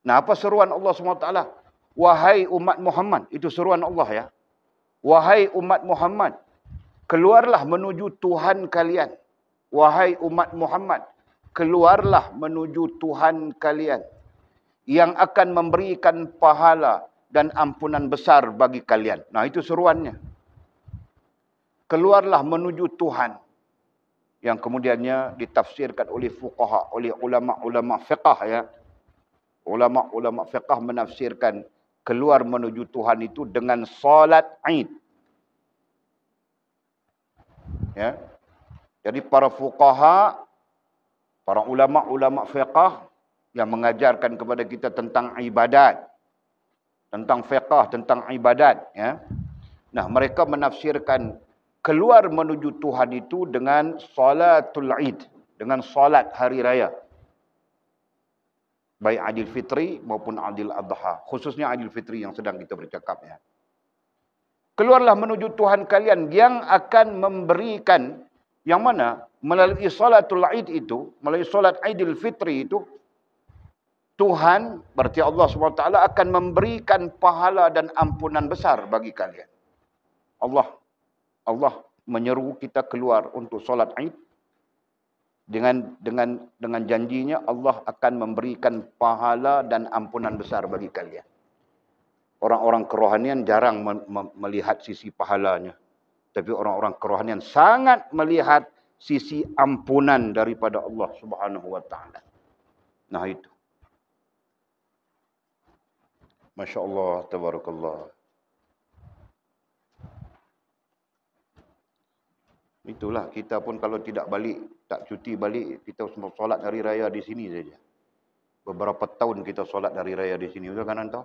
Nah, apa seruan Allah SWT? Wahai umat Muhammad, itu seruan Allah ya. Wahai umat Muhammad, keluarlah menuju Tuhan kalian. Wahai umat Muhammad, keluarlah menuju Tuhan kalian yang akan memberikan pahala dan ampunan besar bagi kalian. Nah, itu seruannya. Keluarlah menuju Tuhan. Yang kemudiannya ditafsirkan oleh fuqaha, oleh ulama-ulama fiqh ya. Ulama-ulama fiqh menafsirkan keluar menuju Tuhan itu dengan solat Aid. Ya. Jadi para fuqaha, para ulama-ulama fiqh yang mengajarkan kepada kita tentang ibadat, tentang fiqh, tentang ibadat, ya. Nah, mereka menafsirkan keluar menuju Tuhan itu dengan salatul Aid, dengan salat hari raya. Baik Aidil Fitri maupun Aidil Adha. Khususnya Aidil Fitri yang sedang kita bercakap ya. Keluarlah menuju Tuhan kalian yang akan memberikan, yang mana melalui salatul Aid itu, melalui salat Aidil Fitri itu, Tuhan, berarti Allah SWT akan memberikan pahala dan ampunan besar bagi kalian. Allah menyeru kita keluar untuk salat Aid dengan janjinya Allah akan memberikan pahala dan ampunan besar bagi kalian. Orang-orang kerohanian jarang melihat sisi pahalanya. Tapi orang-orang kerohanian sangat melihat sisi ampunan daripada Allah Subhanahu wa taala. Nah itu. Masya Allah, tabarakallah. Itulah, kita pun kalau tidak balik, tak cuti balik, kita semua solat hari raya di sini saja. Beberapa tahun kita solat hari raya di sini. Betul kan anda?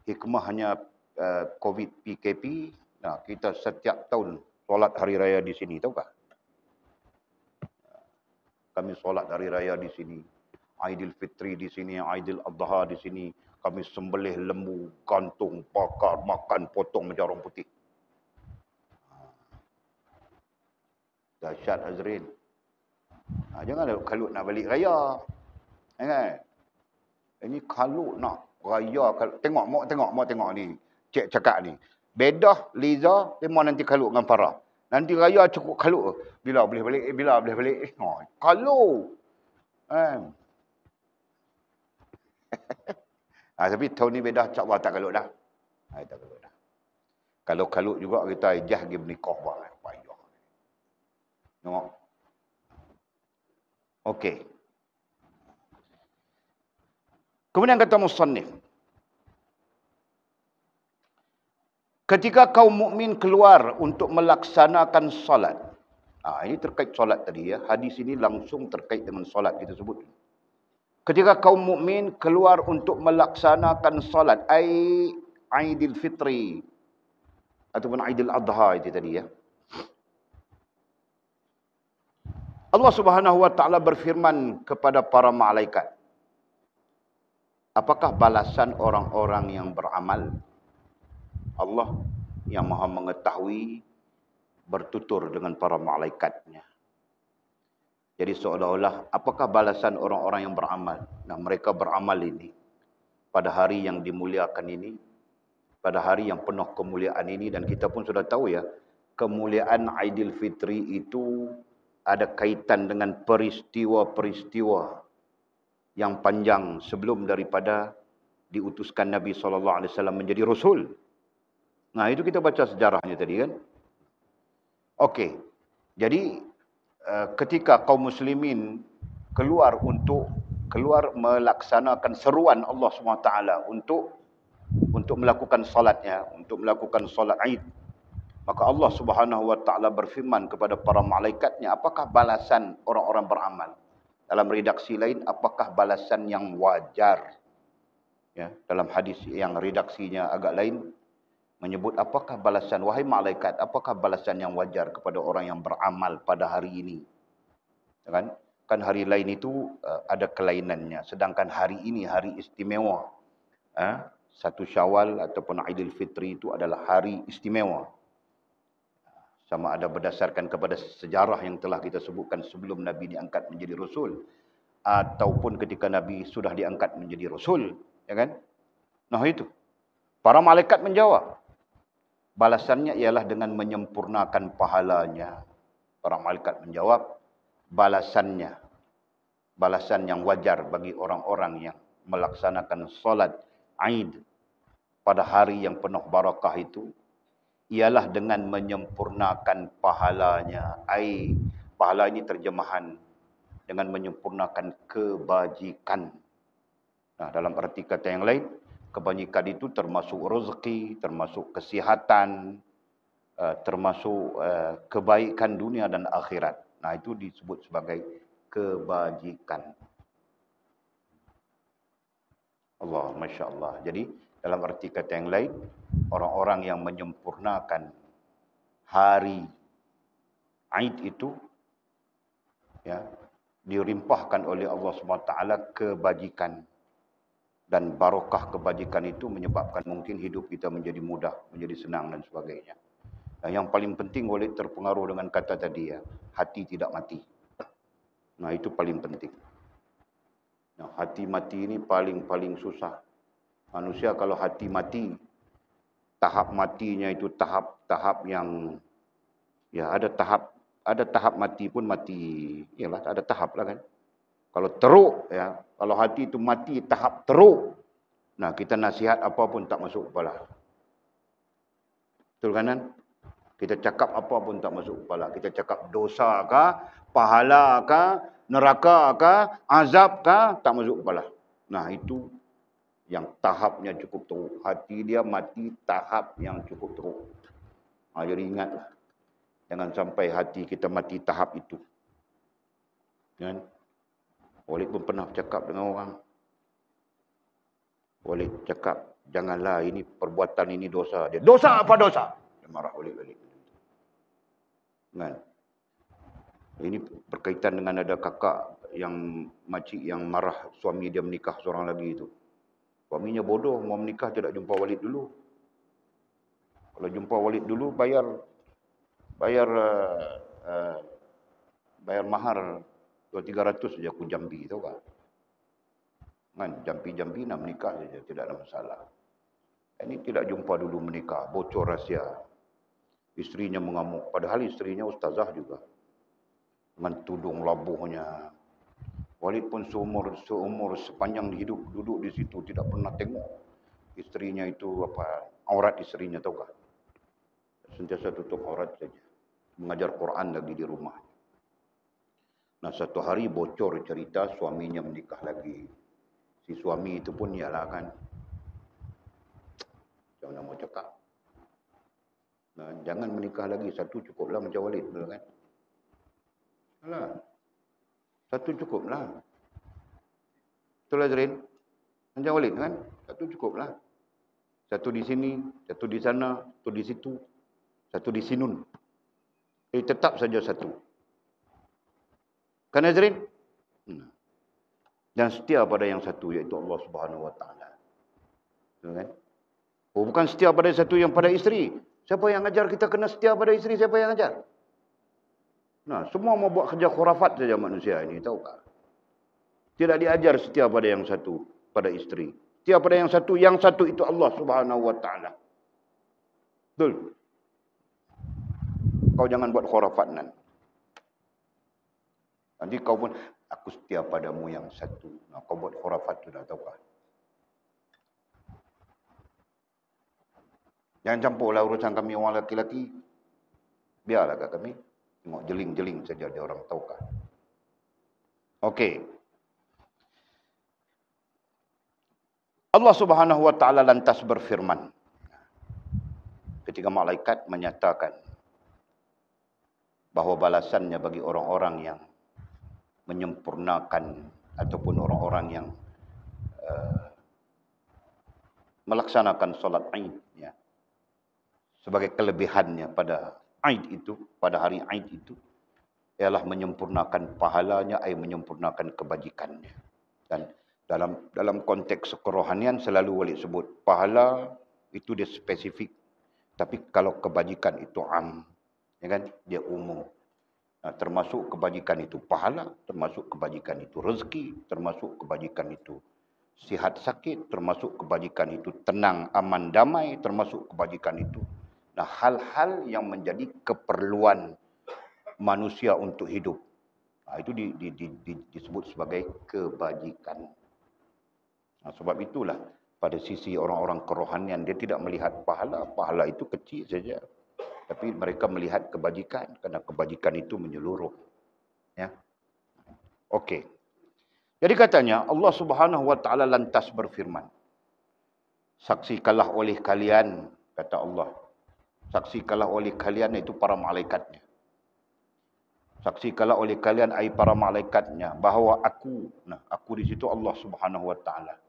Hikmahnya COVID PKP, nah kita setiap tahun solat hari raya di sini, tahu tak? Kami solat hari raya di sini. Aidil Fitri di sini, Aidil Adha di sini. Kami sembelih lembu, gantung, bakar, makan, potong macam orang putih. Dahsyat Azrin. Jangan kalut nak balik raya. Kan? Ini kalut nak raya. Tengok, mau tengok ni. Cik cakap ni. Bedah, Liza, memang nanti kalut dengan Farah. Nanti raya cukup kalut. Bila boleh balik? Bila boleh balik? Kalut. Tapi tahun ni bedah, insyaAllah tak kalut dah. Tak kalut dah. Kalau kalut juga, kita ijah pergi bernikah. Payah. Tengok. Okey. Kemudian kata musannif, ketika kaum mukmin keluar untuk melaksanakan solat. Ini terkait solat tadi ya. Hadis ini langsung terkait dengan solat kita sebut. Ketika kaum mukmin keluar untuk melaksanakan solat, Aidil Fitri ataupun Aidil Adha itu tadi ya. Allah Subhanahu wa taala berfirman kepada para malaikat, apakah balasan orang-orang yang beramal? Allah yang Maha mengetahui bertutur dengan para malaikatnya. Jadi seolah-olah apakah balasan orang-orang yang beramal? Nah, mereka beramal ini pada hari yang dimuliakan ini, pada hari yang penuh kemuliaan ini, dan kita pun sudah tahu ya, kemuliaan Aidil Fitri itu ada kaitan dengan peristiwa-peristiwa yang panjang sebelum daripada diutuskan Nabi SAW menjadi Rasul. Nah, itu kita baca sejarahnya tadi kan. Okey, jadi ketika kaum muslimin keluar melaksanakan seruan Allah SWT untuk melakukan salatnya, untuk melakukan salat Aid, maka Allah Subhanahu wa taala berfirman kepada para malaikatnya, apakah balasan orang-orang beramal? Dalam redaksi lain, apakah balasan yang wajar? Ya, dalam hadis yang redaksinya agak lain, menyebut apakah balasan, wahai malaikat, apakah balasan yang wajar kepada orang yang beramal pada hari ini? Kan? Kan hari lain itu ada kelainannya. Sedangkan hari ini hari istimewa. Satu Syawal ataupun Aidil Fitri itu adalah hari istimewa. Sama ada berdasarkan kepada sejarah yang telah kita sebutkan sebelum Nabi diangkat menjadi Rasul. Ataupun ketika Nabi sudah diangkat menjadi Rasul. Ya kan? Nah itu. Para malaikat menjawab. Balasannya ialah dengan menyempurnakan pahalanya. Para malaikat menjawab. Balasannya. Balasan yang wajar bagi orang-orang yang melaksanakan solat Aid pada hari yang penuh barakah itu. Ialah dengan menyempurnakan pahalanya. Pahala ini terjemahan dengan menyempurnakan kebajikan. Nah, dalam arti kata yang lain, kebajikan itu termasuk rezeki, termasuk kesihatan, termasuk kebaikan dunia dan akhirat. Nah, itu disebut sebagai kebajikan. Allah, Masya Allah. Jadi, dalam arti kata yang lain, orang-orang yang menyempurnakan hari Aid itu, ya, dirimpahkan oleh Allah SWT kebajikan. Dan barakah kebajikan itu menyebabkan mungkin hidup kita menjadi mudah, menjadi senang dan sebagainya. Nah, yang paling penting boleh terpengaruh dengan kata tadi, ya, hati tidak mati. Nah, itu paling penting. Nah, hati mati ini paling susah. Manusia kalau hati mati, tahap matinya itu tahap yang, ya, ada tahap mati pun mati, iyalah ada tahap lah kan. Kalau teruk, ya, kalau hati itu mati tahap teruk, nah kita nasihat apa pun tak masuk kepala. Betul kan? Kita cakap apa pun tak masuk kepala. Kita cakap dosa kah, pahala kah, neraka kah, azab kah, tak masuk kepala. Nah, itu yang tahapnya cukup teruk. Hati dia mati tahap yang cukup teruk. Jadi ingatlah. Jangan sampai hati kita mati tahap itu. Kan? Walid pun pernah cakap dengan orang. Walid cakap, janganlah ini perbuatan ini dosa. Dia, dosa apa dosa? Dia marah Walid. Kan? Ini berkaitan dengan ada kakak yang makcik yang marah suami dia menikah seorang lagi itu. Suaminya bodoh, mau menikah tidak jumpa Walid dulu. Kalau jumpa Walid dulu bayar mahar 200-300 saja aku Jambi, tahu tak? Kan Jambi nak menikah saja, tidak ada masalah. Ini tidak jumpa dulu menikah, bocor rahsia. Istrinya mengamuk, padahal istrinya ustazah juga. Dengan tudung labuhnya. Walid pun seumur sepanjang hidup duduk di situ tidak pernah tengok istrinya itu apa, aurat istrinya, tahu tak? Sentiasa tutup aurat saja. Mengajar Quran lagi di rumah. Nah, satu hari bocor cerita suaminya menikah lagi. Si suami itu pun ialah kan, macam mana mau cakap. Nah, jangan menikah lagi, satu cukuplah macam Walid, betul kan? Alah, satu cukuplah. Betul Azrin? Macam Walid kan? Satu cukuplah. Satu di sini, satu di sana, satu di situ, satu di sinun. Tetap saja satu. Kan Azrin? Dan setia pada yang satu, iaitu Allah Subhanahu Wa Taala. Betul kan? Oh, bukan setia pada satu yang pada isteri. Siapa yang ajar kita kena setia pada isteri? Siapa yang ajar? Nah, semua mau buat kerja khurafat saja manusia ini, tahu tak? Tidak diajar setia pada yang satu, pada isteri. Setia pada yang satu itu Allah Subhanahu Wa Taala. Betul? Kau jangan buat khurafat nan. Nanti kau pun, aku setia padamu yang satu. Nah, kau buat khurafat sudah, tahu tak? Jangan campurlah urusan kami orang lelaki-lelaki. Biarlah kat kami. Tengok jeling-jeling saja dia orang, tahukah? Okey. Allah Subhanahu Wa Taala lantas berfirman. Ketika malaikat menyatakan bahawa balasannya bagi orang-orang yang menyempurnakan ataupun orang-orang yang melaksanakan solat Aid, ya, sebagai kelebihannya pada Aid itu, pada hari Aid itu, ialah menyempurnakan pahalanya, menyempurnakan kebajikannya. Dan dalam konteks kerohanian selalu Walid sebut, pahala itu dia spesifik. Tapi kalau kebajikan itu am, ya kan, dia umum. Nah, termasuk kebajikan itu pahala, termasuk kebajikan itu rezeki, termasuk kebajikan itu sihat sakit, termasuk kebajikan itu tenang, aman, damai, termasuk kebajikan itu. Nah, hal-hal yang menjadi keperluan manusia untuk hidup. Nah, itu disebut sebagai kebajikan. Nah, sebab itulah pada sisi orang-orang kerohanian, dia tidak melihat pahala. Pahala itu kecil saja. Tapi mereka melihat kebajikan, karena kebajikan itu menyeluruh. Ya. Okey. Jadi katanya Allah Subhanahu wa taala lantas berfirman, saksikanlah oleh kalian, kata Allah, saksikanlah oleh kalian, itu para malaikatnya. Saksikanlah oleh kalian, para malaikatnya, bahawa aku di situ Allah Subhanahu wa taala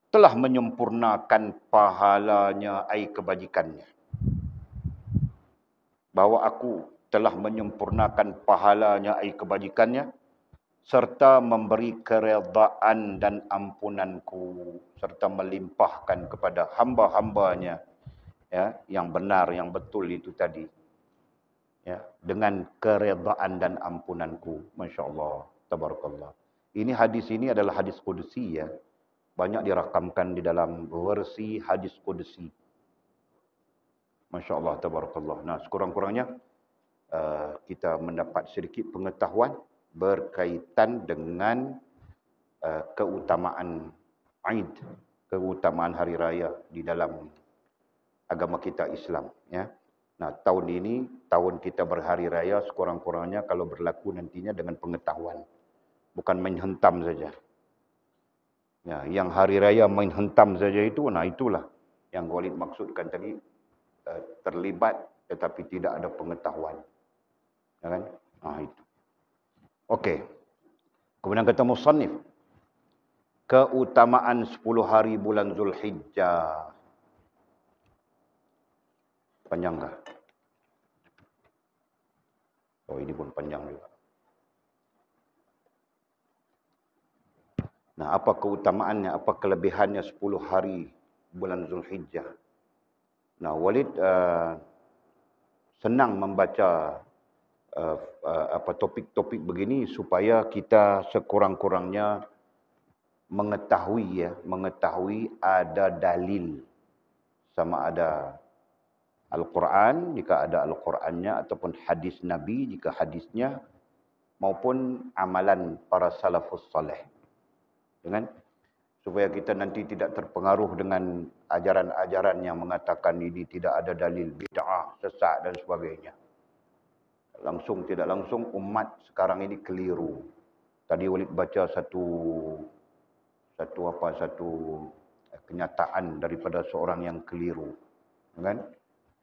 telah menyempurnakan pahalanya, kebajikannya. Bahawa aku telah menyempurnakan pahalanya, kebajikannya, serta memberi keredaan dan ampunanku, serta melimpahkan kepada hamba-hambanya, ya, yang benar, yang betul itu tadi, ya, dengan keredaan dan ampunanku. Masya Allah, tabarakallah. Ini hadis ini adalah hadis qudsi, ya, banyak dirakamkan di dalam versi hadis qudsi. Masya Allah, tabarakallah. Nah, sekurang-kurangnya kita mendapat sedikit pengetahuan berkaitan dengan keutamaan Aid, keutamaan hari raya di dalam agama kita Islam, ya. Nah, tahun ini tahun kita berhari raya, sekurang-kurangnya kalau berlaku nantinya dengan pengetahuan, bukan main hentam saja. Ya, yang hari raya main hentam saja itu, nah itulah yang Walid maksudkan tadi, terlibat tetapi tidak ada pengetahuan. Ya kan? Nah, itu. Okey. Kemudian kata musannif, keutamaan 10 hari bulan Zulhijjah. Panjang kah? Oh, ini pun panjang juga. Nah, apa keutamaannya, apa kelebihannya 10 hari bulan Zulhijjah? Nah, Walid senang membaca topik-topik begini supaya kita sekurang-kurangnya mengetahui ada dalil, sama ada Al-Quran jika ada Al-Qurannya, ataupun hadis Nabi jika hadisnya, maupun amalan para salafus salih. Dengan supaya kita nanti tidak terpengaruh dengan ajaran-ajaran yang mengatakan ini tidak ada dalil, bid'ah, sesat dan sebagainya. Langsung tidak langsung umat sekarang ini keliru. Tadi Walid baca satu kenyataan daripada seorang yang keliru, kan?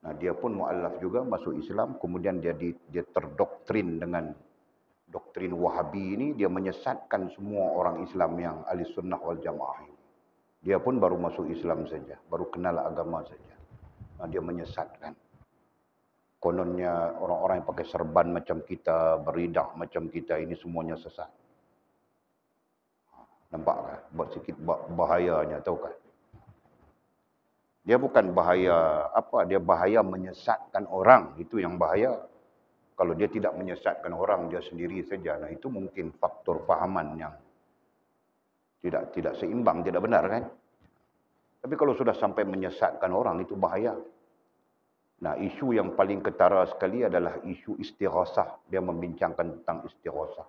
Nah, dia pun mu'allaf juga, masuk Islam, kemudian dia terdoktrin dengan doktrin Wahabi ini, dia menyesatkan semua orang Islam yang ahli sunnah wal jamaah ini. Dia pun baru masuk Islam saja, baru kenal agama saja. Nah, dia menyesatkan. Kononnya orang-orang yang pakai serban macam kita, beridah macam kita, ini semuanya sesat. Nampak kan? Buat sikit bahayanya, tahu kan? Dia bukan bahaya dia bahaya menyesatkan orang, itu yang bahaya. Kalau dia tidak menyesatkan orang, dia sendiri saja, nah itu mungkin faktor fahaman yang tidak seimbang, tidak benar, kan? Tapi kalau sudah sampai menyesatkan orang, itu bahaya. Nah, isu yang paling ketara sekali adalah isu istighasah. Dia membincangkan tentang istighasah.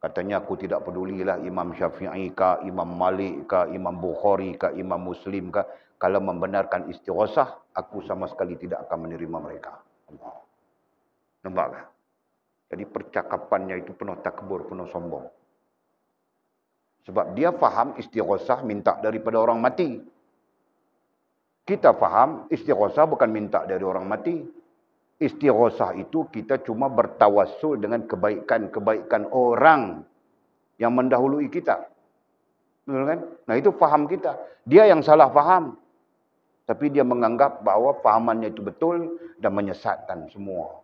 Katanya, aku tidak pedulilah Imam Syafi'i kah, Imam Malik kah, Imam Bukhari kah, Imam Muslim kah, kalau membenarkan istighasah, aku sama sekali tidak akan menerima mereka. Allah. Nampak tak? Jadi percakapannya itu penuh takbur, penuh sombong. Sebab dia faham istighasah minta daripada orang mati. Kita faham istighasah bukan minta dari orang mati. Istighasah itu kita cuma bertawassul dengan kebaikan-kebaikan orang yang mendahului kita. Betul kan? Nah itu faham kita. Dia yang salah faham. Tapi dia menganggap bahawa fahamannya itu betul dan menyesatkan semua.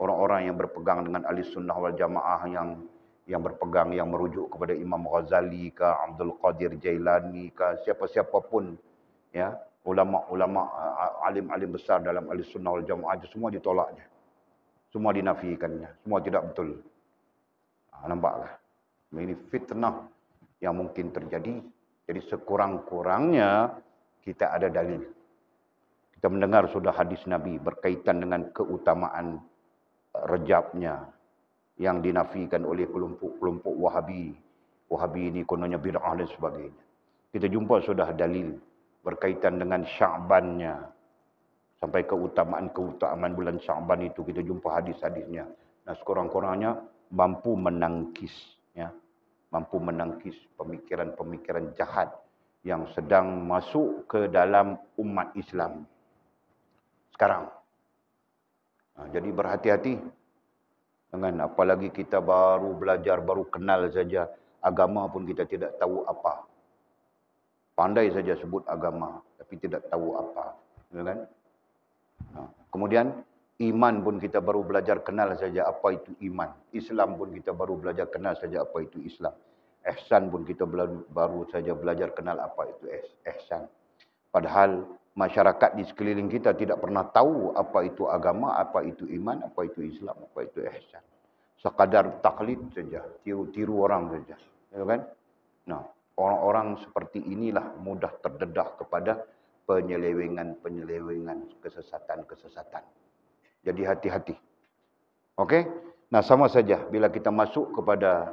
Orang-orang yang berpegang dengan ahli sunnah wal jamaah yang berpegang, yang merujuk kepada Imam Ghazali ke Abdul Qadir Jailani ke siapa-siapa pun, ya, ulama-ulama, alim-alim besar dalam ahli sunnah wal jamaah itu semua ditolaknya. Semua dinafikannya. Semua tidak betul. Nampaklah. Ini fitnah yang mungkin terjadi. Jadi sekurang-kurangnya kita ada dalil. Kita mendengar sudah hadis Nabi berkaitan dengan keutamaan Rejabnya yang dinafikan oleh kelompok Wahabi. Wahabi ini kononnya bid'ah dan sebagainya. Kita jumpa sudah dalil berkaitan dengan Sya'bannya. Sampai keutamaan bulan Sya'ban itu kita jumpa hadis-hadisnya. Nah, sekurang-kurangnya mampu menangkis, ya. Mampu menangkis pemikiran-pemikiran jahat yang sedang masuk ke dalam umat Islam sekarang. Jadi berhati-hati. Dengan apalagi kita baru belajar, baru kenal saja agama pun kita tidak tahu apa. Pandai saja sebut agama, tapi tidak tahu apa. Ya kan? Kemudian iman pun kita baru belajar kenal saja apa itu iman. Islam pun kita baru belajar kenal saja apa itu Islam. Ihsan pun kita baru saja belajar kenal apa itu ihsan. Padahal masyarakat di sekeliling kita tidak pernah tahu apa itu agama, apa itu iman, apa itu Islam, apa itu ihsan. Sekadar taklid saja, tiru-tiru orang saja. Ya kan? Nah, orang-orang seperti inilah mudah terdedah kepada penyelewengan, kesesatan-kesesatan. Jadi hati-hati. Okey? Nah, sama saja bila kita masuk kepada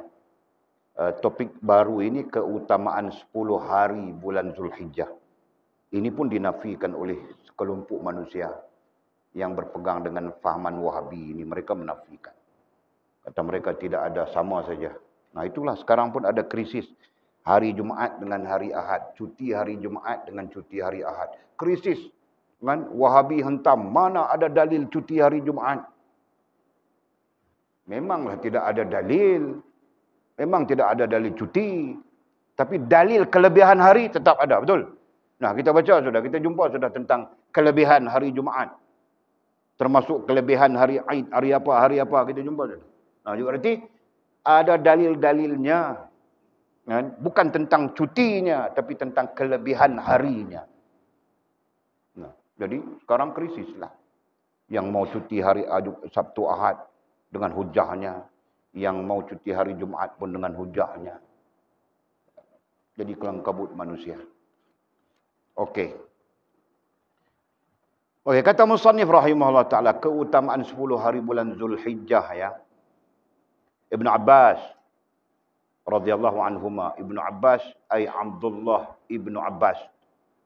topik baru ini, keutamaan 10 hari bulan Zulhijjah. Ini pun dinafikan oleh sekelompok manusia yang berpegang dengan fahaman Wahabi ini. Mereka menafikan. Kata mereka tidak ada, sama saja. Nah itulah sekarang pun ada krisis. Hari Jumaat dengan hari Ahad. Cuti hari Jumaat dengan cuti hari Ahad. Krisis. Kan? Wahabi hentam. Mana ada dalil cuti hari Jumaat? Memanglah tidak ada dalil. Memang tidak ada dalil cuti. Tapi dalil kelebihan hari tetap ada. Betul? Nah, kita baca sudah, kita jumpa sudah tentang kelebihan hari Jumaat. Termasuk kelebihan hari Aid, hari apa, kita jumpa sudah. Nah, juga berarti ada dalil-dalilnya. Kan? Bukan tentang cutinya, tapi tentang kelebihan harinya. Nah, jadi sekarang krisislah. Yang mau cuti hari Sabtu Ahad dengan hujahnya. Yang mau cuti hari Jumaat pun dengan hujahnya. Jadi kelang kabut manusia. Okey. Okey, kata musannif rahimahullah taala, keutamaan 10 hari bulan Zulhijjah, ya. Ibnu Abbas radhiyallahu anhuma, Ibnu Abbas ai Abdullah Ibnu Abbas.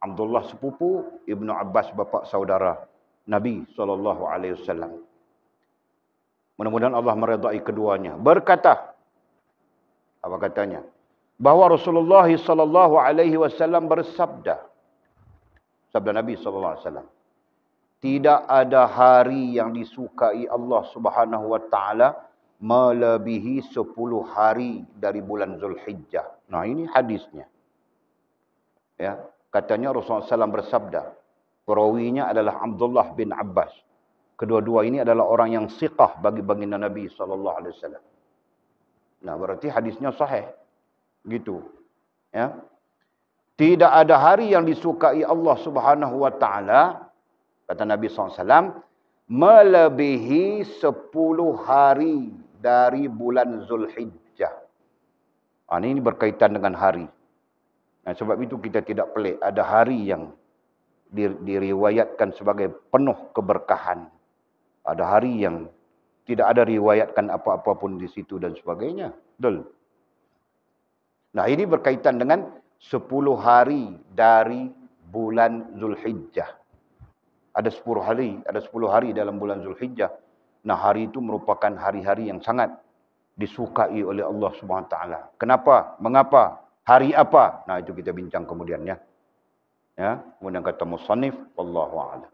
Abdullah sepupu, Ibnu Abbas bapa saudara Nabi SAW. Mudah-mudahan Allah meridai keduanya. Berkata, apa katanya? Bahawa Rasulullah SAW bersabda, sabda Nabi SAW, tidak ada hari yang disukai Allah Subhanahu wa taala melebihi 10 hari dari bulan Zulhijjah. Nah, ini hadisnya. Ya, katanya Rasulullah SAW bersabda, perawinya adalah Abdullah bin Abbas. Kedua-dua ini adalah orang yang siqah bagi baginda Nabi SAW. Nah, berarti hadisnya sahih. Gitu. Ya. Tidak ada hari yang disukai Allah Subhanahu wa taala, kata Nabi SAW, melebihi 10 hari dari bulan Zulhijjah. Ini berkaitan dengan hari. Nah, sebab itu kita tidak pelik. Ada hari yang diriwayatkan sebagai penuh keberkahan. Ada hari yang tidak ada riwayatkan apa-apa pun di situ dan sebagainya. Betul. Nah, ini berkaitan dengan 10 hari dari bulan Zulhijjah. Ada 10 hari dalam bulan Zulhijjah. Nah, hari itu merupakan hari-hari yang sangat disukai oleh Allah Subhanahu wa taala. Kenapa? Mengapa? Hari apa? Nah, itu kita bincang kemudian, ya. Ya, kemudian kata musannif, wallahu a'lam.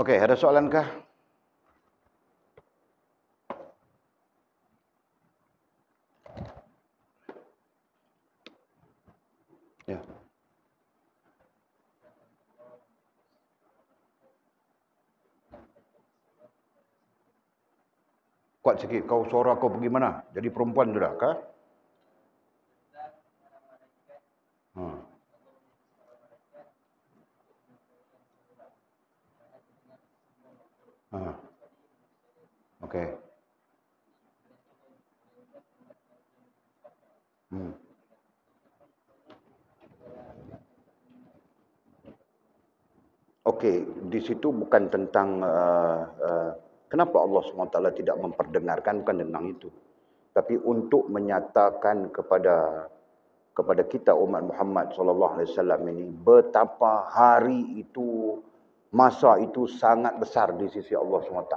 Okey, ada soalan kah? Ya. Kuat sikit. Kau suara kau pergi mana? Jadi perempuan sudah kah? Hmm. Ah. Okey. Hmm. Okey, di situ bukan tentang kenapa Allah SWT tidak memperdengarkan, bukan tentang itu. Tapi untuk menyatakan kepada kita umat Muhammad SAW ini betapa hari itu, masa itu sangat besar di sisi Allah SWT.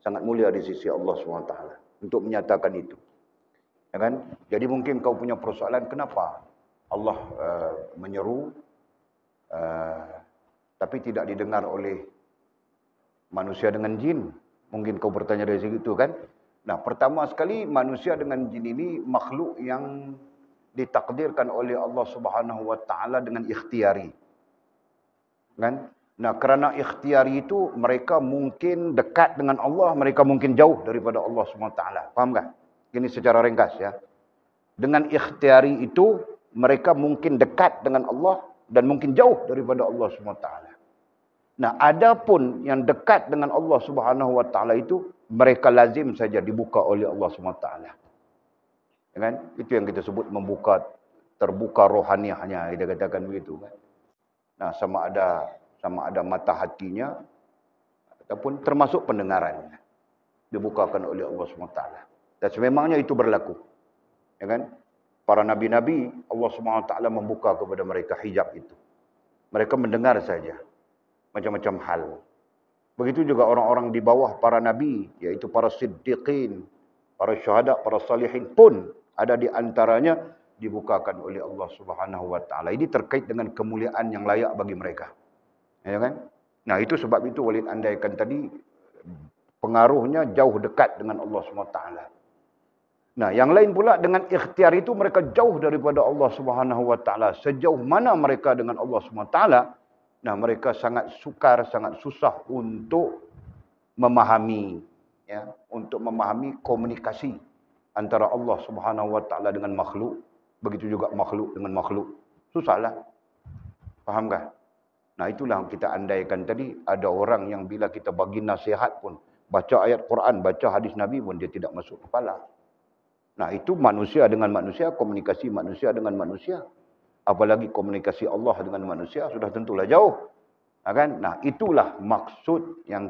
Sangat mulia di sisi Allah SWT. Untuk menyatakan itu. Ya kan? Jadi mungkin kau punya persoalan, kenapa Allah menyeru tapi tidak didengar oleh manusia dengan jin? Mungkin kau bertanya dari situ kan? Nah, pertama sekali manusia dengan jin ini makhluk yang ditakdirkan oleh Allah Subhanahu wa taala dengan ikhtiari. Kan? Nah, kerana ikhtiari itu mereka mungkin dekat dengan Allah, mereka mungkin jauh daripada Allah Subhanahu wa taala. Faham tak? Ini secara ringkas ya. Dengan ikhtiari itu mereka mungkin dekat dengan Allah dan mungkin jauh daripada Allah Subhanahu wa taala. Nah, adapun yang dekat dengan Allah Subhanahu wa taala itu mereka lazim saja dibuka oleh Allah Subhanahu wa taala. Ya kan? Itu yang kita sebut terbuka rohaniahnya, kita katakan begitu kan. Nah, sama ada mata hatinya ataupun termasuk pendengarannya dibukakan oleh Allah Subhanahu wa taala. Dan sememangnya itu berlaku. Ya kan? Para nabi-nabi Allah Subhanahu wa taala membuka kepada mereka hijab itu. Mereka mendengar saja macam-macam hal. Begitu juga orang-orang di bawah para nabi, yaitu para siddiqin, para syuhada, para salihin pun ada di antaranya dibukakan oleh Allah Subhanahu wa taala. Ini terkait dengan kemuliaan yang layak bagi mereka. Ya kan? Nah, itu sebab itu Walid andaikan tadi pengaruhnya jauh dekat dengan Allah Subhanahu wa taala. Nah, yang lain pula dengan ikhtiar itu mereka jauh daripada Allah Subhanahu wa taala. Sejauh mana mereka dengan Allah Subhanahu wa taala? Nah, mereka sangat sukar, sangat susah untuk memahami, ya, untuk memahami komunikasi antara Allah Subhanahu wa taala dengan makhluk, begitu juga makhluk dengan makhluk. Susahlah. Fahamkah? Nah, itulah kita andaikan tadi ada orang yang bila kita bagi nasihat pun, baca ayat Quran, baca hadis Nabi pun dia tidak masuk kepala. Nah, itu manusia dengan manusia, komunikasi manusia dengan manusia. Apalagi komunikasi Allah dengan manusia sudah tentulah jauh. Kan? Nah, itulah maksud yang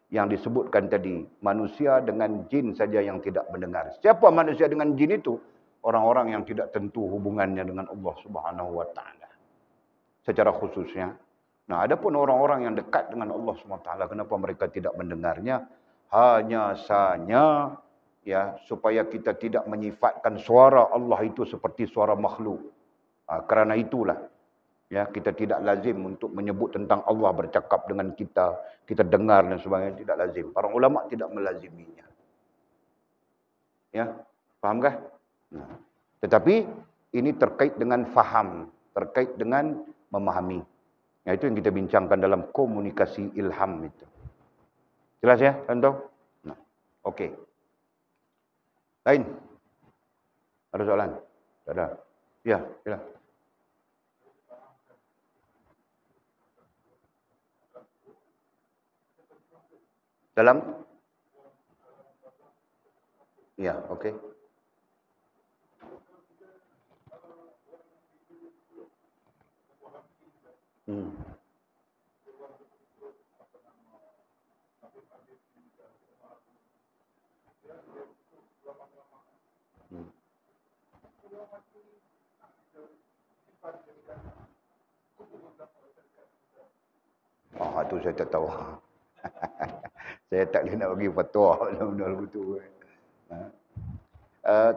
disebutkan tadi. Manusia dengan jin saja yang tidak mendengar. Siapa manusia dengan jin itu? Orang-orang yang tidak tentu hubungannya dengan Allah Subhanahu wa taala. Secara khususnya. Nah, adapun orang-orang yang dekat dengan Allah Subhanahu wa taala, kenapa mereka tidak mendengarnya? Hanya saja ya, supaya kita tidak menyifatkan suara Allah itu seperti suara makhluk. Kerana itulah ya, kita tidak lazim untuk menyebut tentang Allah bercakap dengan kita, kita dengar dan sebagainya, tidak lazim. Para ulama tidak melaziminya. Ya, fahamkah? Nah, tetapi ini terkait dengan faham, terkait dengan memahami. Nah, itu yang kita bincangkan dalam komunikasi ilham itu. Jelas ya, contoh? Nah, okey. Lain? Ada soalan? Tak ada. Ya, silakan. Dalam? Ya, okey. Hmm. Oh, itu saya tak tahu. Saya tak boleh nak bagi fatwa benar-benar betul.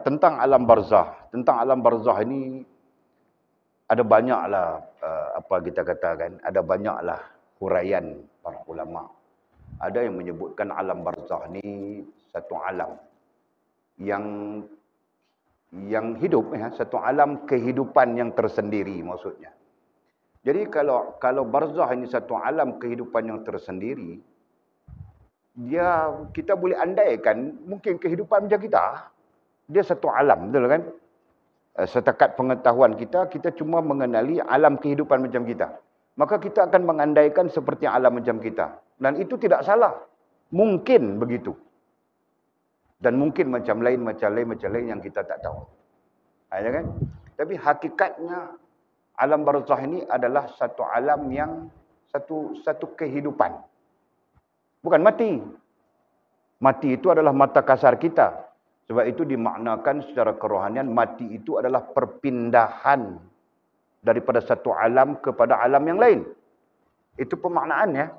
Tentang alam barzah. Tentang alam barzah ini ada banyaklah apa kita katakan, ada banyaklah huraian para ulama. Ada yang menyebutkan alam barzakh ni satu alam yang hidup, satu alam kehidupan yang tersendiri maksudnya. Jadi kalau barzakh ini satu alam kehidupan yang tersendiri, kita boleh andaikan mungkin kehidupan macam kita. Dia satu alam, betul kan? Setakat pengetahuan kita cuma mengenali alam kehidupan macam kita. Maka kita akan mengandaikan seperti alam macam kita. Dan itu tidak salah. Mungkin begitu. Dan mungkin macam lain yang kita tak tahu. Ya kan? Tapi hakikatnya alam barzakh ini adalah satu alam yang satu kehidupan. Bukan mati. Mati itu adalah mata kasar kita. Sebab itu dimaknakan secara kerohanian, mati itu adalah perpindahan daripada satu alam kepada alam yang lain. Itu pemaknaannya.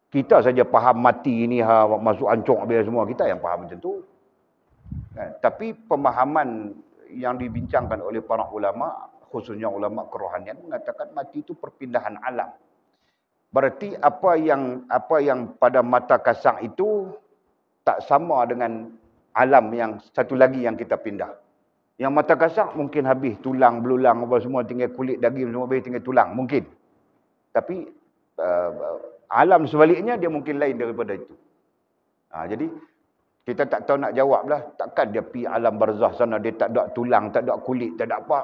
Kita saja faham mati ini masuk ancung habis semua. Kita yang faham macam tu. Tapi pemahaman yang dibincangkan oleh para ulama, khususnya ulama kerohanian, mengatakan mati itu perpindahan alam. Berarti apa yang pada mata kasar itu tak sama dengan alam yang satu lagi yang kita pindah. Yang mata kasar mungkin habis tulang, belulang, apa semua, tinggal kulit, daging semua habis, tinggal tulang. Mungkin. Tapi alam sebaliknya dia mungkin lain daripada itu. Jadi kita tak tahu nak jawab lah. Takkan dia pergi alam barzakh sana, dia tak ada tulang, tak ada kulit, tak ada apa.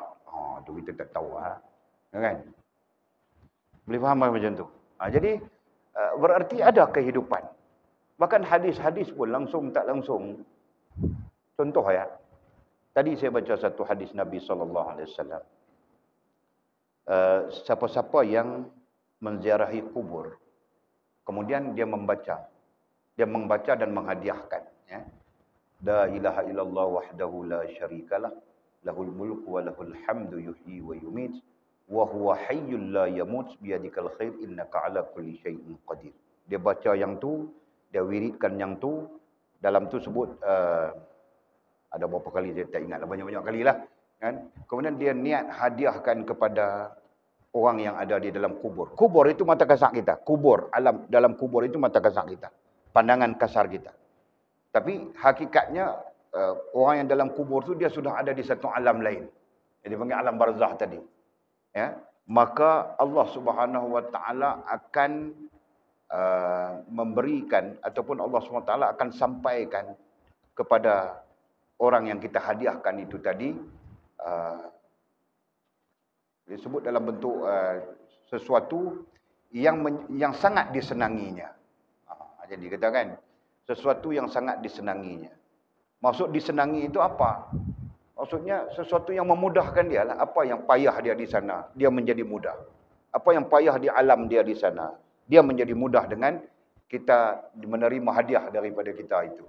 Tu kita tak tahu. Kan? Boleh faham macam tu? Jadi berarti ada kehidupan. Bahkan hadis-hadis pun langsung tak langsung. Contoh ya. Tadi saya baca satu hadis Nabi SAW. Siapa-siapa yang menziarahi kubur, kemudian dia membaca dan menghadiahkan. Ya. La ilaha illallah wahdahu la syarikalah, lahul mulku wa lahul hamdu yuhyi wa yumit, wa huwa hayyul la yamut biyadikal khair innaka ala kulli syai'in qadir. Dia baca yang tu, dia wiridkan yang tu, dalam tu sebut ada berapa kali saya tak ingat, banyak-banyak kali lah kan. Kemudian dia niat hadiahkan kepada orang yang ada di dalam kubur. Kubur itu mata kasar kita. Kubur, alam dalam kubur itu mata kasar kita. Pandangan kasar kita. Tapi hakikatnya orang yang dalam kubur tu dia sudah ada di satu alam lain. Jadi panggil alam barzakh tadi. Ya, maka Allah Subhanahu Wa Taala akan memberikan ataupun Allah Subhanahu Wa Taala akan sampaikan kepada orang yang kita hadiahkan itu tadi, disebut dalam bentuk sesuatu yang sangat disenanginya. Jadi katakan sesuatu yang sangat disenanginya. Maksud disenangi itu apa? Maksudnya sesuatu yang memudahkan dia lah. Apa yang payah dia di sana, dia menjadi mudah. Apa yang payah di alam dia di sana, dia menjadi mudah dengan kita menerima hadiah daripada kita itu.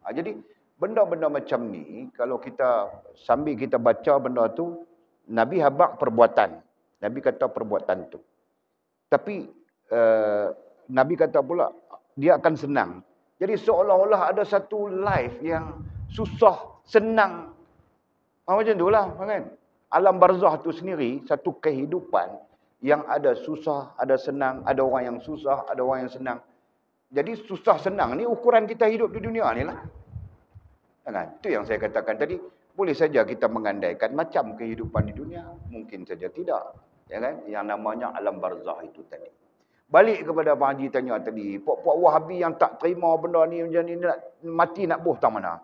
Jadi benda-benda macam ni, kalau kita sambil kita baca benda tu, Nabi habaq perbuatan. Nabi kata perbuatan tu. Tapi Nabi kata pula dia akan senang. Jadi seolah-olah ada satu life yang susah, senang. Macam itulah kan. Alam barzakh tu sendiri satu kehidupan yang ada susah, ada senang, ada orang yang susah, ada orang yang senang. Jadi susah senang ni ukuran kita hidup di dunia ni lah. Kan? Itu yang saya katakan tadi. Boleh saja kita mengandaikan macam kehidupan di dunia. Mungkin saja tidak. Ya kan? Yang namanya alam barzakh itu tadi. Balik kepada Abang Haji tanya tadi. Puak-puak Wahabi yang tak terima benda ni macam ni, mati nak buh tak mana?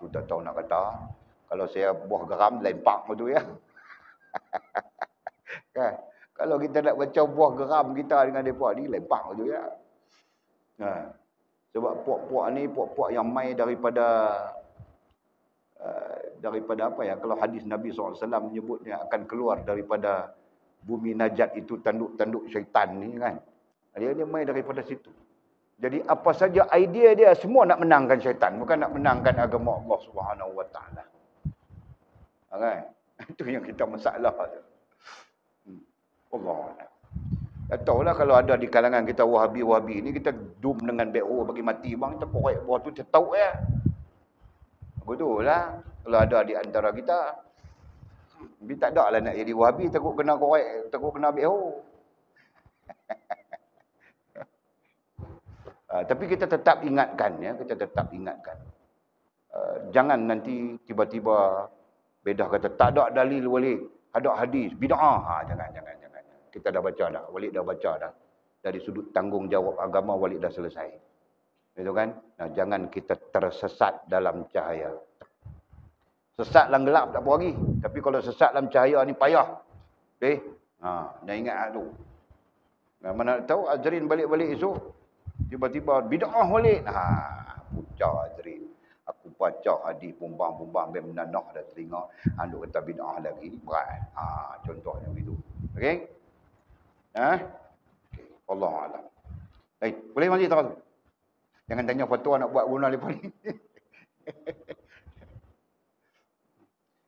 Tu tak tahu nak kata. Kalau saya buah geram, lain pak tu ya. Kan? Kalau kita nak baca buah geram kita dengan mereka ni, lain pak tu ya. Sebab puak-puak ni, puak-puak yang mai daripada apa ya, kalau hadis Nabi SAW menyebutnya akan keluar daripada bumi najat itu tanduk-tanduk syaitan ni kan. Dia mai daripada situ. Jadi apa saja idea dia semua nak menangkan syaitan, bukan nak menangkan agama Allah Subhanahu Wa Taala. Kan? Itu yang kita masalah tu. Allah. Tak tahulah kalau ada di kalangan kita Wahabi-Wahabi ni, kita dum dengan BO bagi mati bang, kita korek bawah tu kita tahu ya. Betul lah. Kalau ada di antara kita, tapi tak ada lah nak jadi Wahabi, takut kena korek, takut kena BO. Tapi kita tetap ingatkan, ya, kita tetap ingatkan. Jangan nanti tiba-tiba bedah kata tak ada dalil Walid, ada hadis, bid'ah. Jangan. Kita dah baca dah, Walid dah baca dah. Dari sudut tanggungjawab agama Walid dah selesai. Itu kan? Nah, jangan kita tersesat dalam cahaya. Sesat dalam gelap tak apa lagi. Tapi kalau sesat dalam cahaya ni payah. Okay? Dah ingat tu. Nah, mana tahu Azrin balik-balik esok. Tiba-tiba bid'ah Walid. Pucah Azrin. Aku baca hadis bumbang-bumbang ben menanah dah telinga. Anduk kata bid'ah lagi. Berat. Contohnya begitu. Okey? Okay. Allah Alam. Baik. Boleh masih terus? Jangan tanya fatwa nak buat guna lepas ni.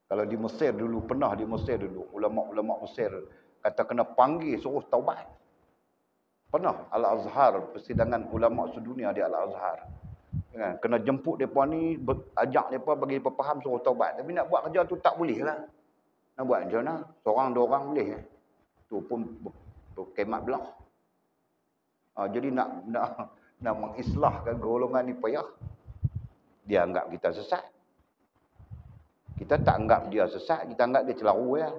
Kalau di Mesir dulu, pernah di Mesir dulu, ulama-ulama Mesir kata kena panggil suruh taubat. Pernah Al-Azhar, persidangan ulama sedunia di Al-Azhar. Kena jemput mereka ni, ajak mereka bagi mereka faham suruh taubat. Tapi nak buat kerja tu tak boleh lah. Nak buat macam mana? Seorang dua orang boleh. Tu pun kemat belah. Jadi nak mengislahkan golongan ni payah. Dia anggap kita sesat. Kita tak anggap dia sesat, kita anggap dia celaru ya.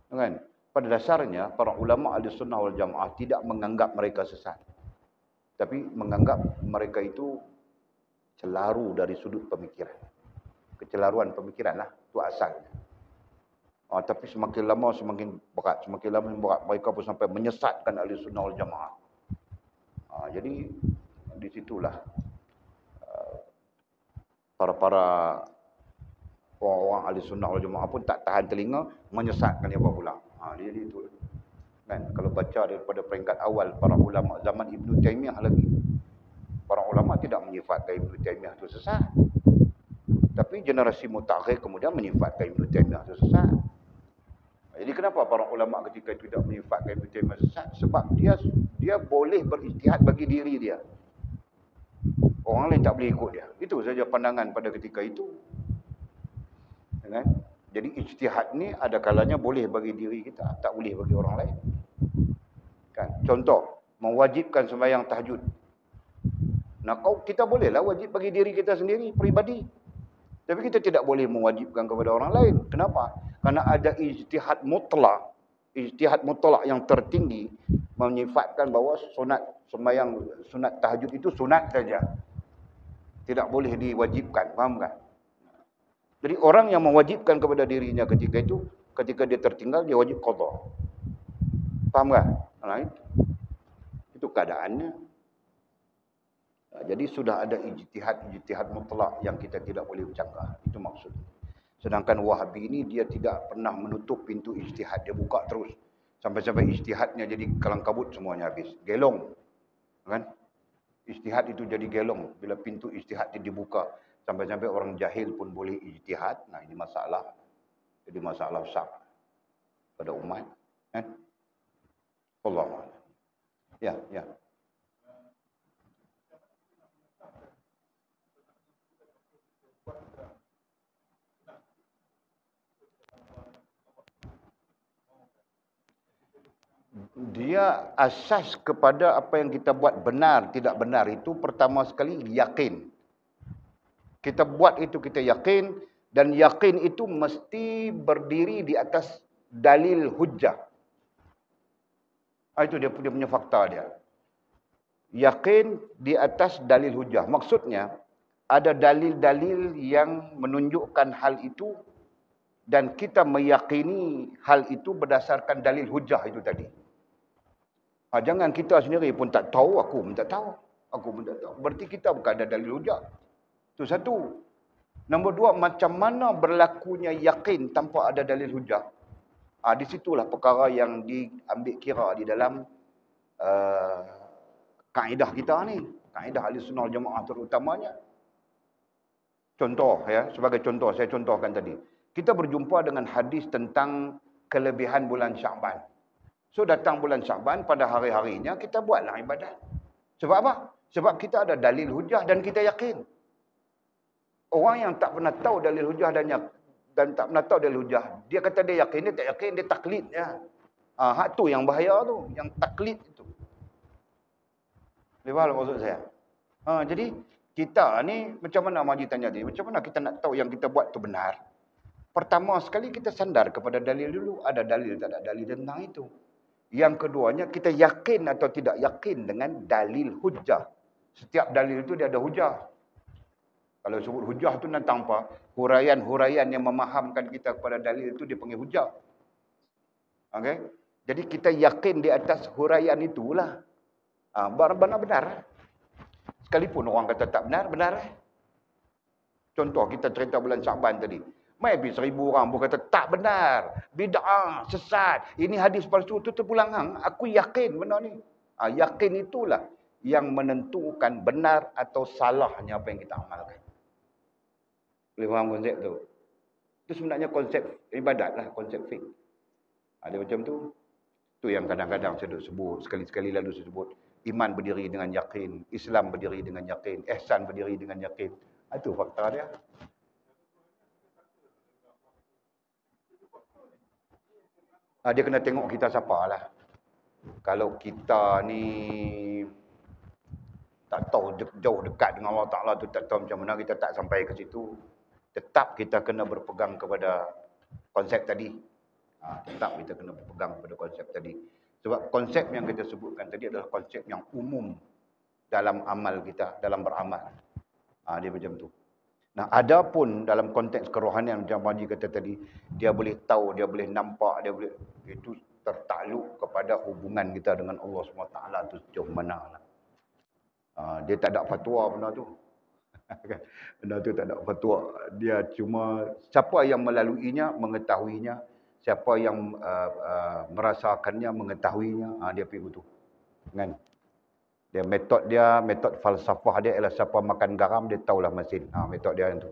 Kan? Pada dasarnya para ulama Ahlussunnah wal Jamaah tidak menganggap mereka sesat. Tapi menganggap mereka itu celaru dari sudut pemikiran. Kecelaruan pemikiran lah, itu asalnya. Tapi semakin lama semakin berat, mereka pun sampai menyesatkan Ahlussunnah wal Jamaah. Jadi di situlah para orang-orang Ahlussunnah wal Jamaah pun tak tahan telinga, menyesatkan dia pula. Jadi itu. Kan kalau baca daripada peringkat awal para ulama zaman Ibnu Taimiyah lagi. Para ulama tidak menyifatkan Ibnu Taimiyah itu sesat. Tapi generasi mutakhir kemudian menyifatkan Ibnu Taimiyah itu sesat. Jadi kenapa para ulama ketika itu tidak menyifatkan Ibnu Taimiyah sesat? Sebab dia boleh berijtihad bagi diri dia. Orang lain tak boleh ikut dia. Itu saja pandangan pada ketika itu. Kan? Jadi ijtihad ni ada kalanya boleh bagi diri kita, tak boleh bagi orang lain. Kan? Contoh, mewajibkan sembahyang tahajud. Kita bolehlah wajib bagi diri kita sendiri, peribadi. Tapi kita tidak boleh mewajibkan kepada orang lain. Kenapa? Karena ada ijtihad mutlak. Ijtihad mutlak yang tertinggi menyifatkan bahawa sunat tahajud itu sunat saja. Tidak boleh diwajibkan, faham kan? Jadi orang yang mewajibkan kepada dirinya ketika itu, ketika dia tertinggal, dia wajib qadha. Faham tak? Itu keadaannya. Jadi sudah ada ijtihad mutlak yang kita tidak boleh bercanggah. Itu maksud. Sedangkan Wahabi ini dia tidak pernah menutup pintu ijtihad. Dia buka terus. Sampai-sampai ijtihadnya jadi kalang kabut semuanya habis. Gelong. Kan? Ijtihad itu jadi gelong. Bila pintu ijtihad dibuka. Sampai-sampai orang jahil pun boleh ijtihad. Nah ini masalah. Jadi masalah besar pada umat. Kan? Allah. Ya. Dia asas kepada apa yang kita buat benar, tidak benar. Itu pertama sekali yakin. Kita buat itu kita yakin. Dan yakin itu mesti berdiri di atas dalil hujjah. Itu dia punya fakta dia. Yakin di atas dalil hujjah. Maksudnya, ada dalil-dalil yang menunjukkan hal itu. Dan kita meyakini hal itu berdasarkan dalil hujjah itu tadi. Jangan kita sendiri pun tak tahu, aku pun tak tahu. Berarti kita bukan ada dalil hujjah. Itu satu. Nombor dua, macam mana berlakunya yakin tanpa ada dalil hujjah. Di situlah perkara yang diambil kira di dalam kaedah kita ni. Kaedah Ahlussunnah wal Jamaah terutamanya. Contoh ya, sebagai contoh, saya contohkan tadi. Kita berjumpa dengan hadis tentang kelebihan bulan Sya'ban. So datang bulan Sya'ban, pada hari-harinya kita buatlah ibadat. Sebab apa? Sebab kita ada dalil hujah dan kita yakin. Orang yang tak pernah tahu dalil hujah dan tak pernah tahu dalil hujah, dia kata dia yakin, dia tak yakin, dia taklid. Ya. Hak tu yang bahaya tu, yang taklid itu. Boleh faham maksud saya? Jadi kita ni macam mana Maji tanya tadi, macam mana kita nak tahu yang kita buat tu benar? Pertama sekali kita sandar kepada dalil dulu. Ada dalil tak ada dalil tentang itu. Yang keduanya kita yakin atau tidak yakin dengan dalil hujah. Setiap dalil itu dia ada hujah. Kalau sebut hujah tu tentang apa? Huraian-huraian yang memahamkan kita kepada dalil itu dipanggil hujah. Okey? Jadi kita yakin di atas huraian itulah. Benar-benar. Sekalipun orang kata tak benar, benar. Contoh kita cerita bulan Syaban tadi. Maybe 1000 orang pun kata tak benar. Bid'ah, sesat. Ini hadis palsu tu terpulang hang. Aku yakin benda ni. Yakin itulah yang menentukan benar atau salahnya apa yang kita amalkan. Boleh faham konsep tu? Itu sebenarnya konsep ibadat lah, konsep fiqh. Ada macam tu. Tu yang kadang-kadang saya sebut, sekali-sekali lalu saya sebut. Iman berdiri dengan yakin. Islam berdiri dengan yakin. Ihsan berdiri dengan yakin. Itu fakta dia. Dia kena tengok kita siapa lah. Kalau kita ni tak tahu jauh dekat dengan Allah Ta'ala tu, tak tahu macam mana, kita tak sampai ke situ. Tetap kita kena berpegang kepada konsep tadi. Tetap kita kena berpegang kepada konsep tadi. Sebab konsep yang kita sebutkan tadi adalah konsep yang umum dalam amal kita, dalam beramal. Dia macam tu. Nah, ada pun dalam konteks kerohanian macam Haji kata tadi, dia boleh tahu, dia boleh nampak, dia boleh, itu tertakluk kepada hubungan kita dengan Allah SWT tu sejauh mana lah. Dia tak ada fatwa benda tu. Benda tu tak ada fatwa. Dia cuma siapa yang melaluinya, mengetahuinya, siapa yang merasakannya, mengetahuinya, dia pergi betul. Kan? Metod falsafah dia ialah siapa makan garam, dia tahulah masin. Metod dia yang tu.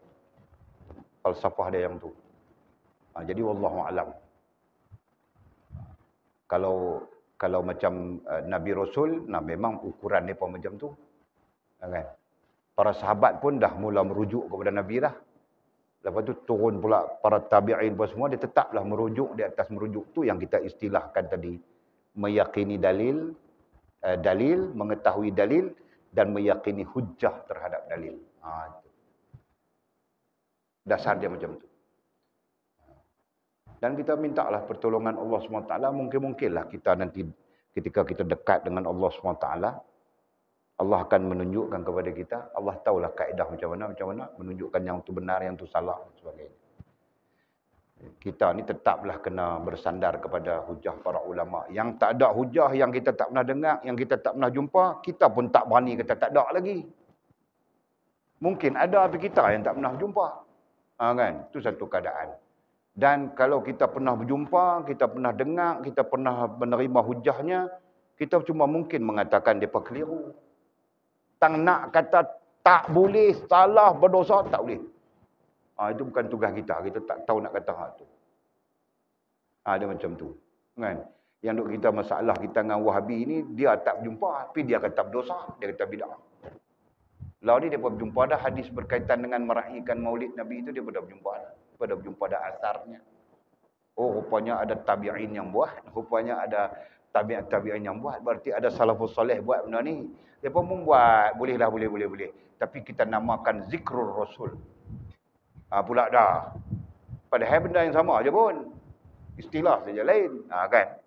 Falsafah dia yang tu. Jadi wallahu alam. Kalau macam Nabi Rasul, memang ukuran dia pun macam tu. Kan? Para sahabat pun dah mula merujuk kepada Nabi dah. Lepas tu turun pula para tabi'in pun semua, dia tetaplah merujuk di atas merujuk tu yang kita istilahkan tadi. Meyakini dalil, mengetahui dalil dan meyakini hujah terhadap dalil. Dasar dia macam tu. Dan kita mintalah pertolongan Allah SWT. Mungkin-mungkinlah kita nanti ketika kita dekat dengan Allah SWT, Allah akan menunjukkan kepada kita, Allah tahulah kaedah macam mana, menunjukkan yang tu benar, yang tu salah dan sebagainya. Kita ni tetaplah kena bersandar kepada hujah para ulama. Yang tak ada hujah, yang kita tak pernah dengar, yang kita tak pernah jumpa, kita pun tak berani kata tak ada lagi. Mungkin ada, tapi kita yang tak pernah jumpa. Kan? Itu satu keadaan. Dan kalau kita pernah berjumpa, kita pernah dengar, kita pernah menerima hujahnya, kita cuma mungkin mengatakan mereka keliru. Tang nak kata tak boleh, salah, berdosa, tak boleh. Itu bukan tugas kita. Kita tak tahu nak kata hal tu. Dia macam tu. Kan? Yang duk kita masalah kita dengan Wahabi ni, dia tak berjumpa, tapi dia kata berdosa, dia kata bid'ah. Lalu ni dia pun berjumpa dah hadis berkaitan dengan meraihkan maulid Nabi itu, dia pun dah berjumpa dah. Dia pun dah berjumpa dah asarnya. Rupanya ada tabi'in yang buat, rupanya ada tabi'in yang buat, berarti ada salafus soleh buat benda ni. Dia pun membuat, boleh. Tapi kita namakan zikrul rasul. Pula dah. Padahal benda yang sama aja pun. Istilah saja lain. Kan?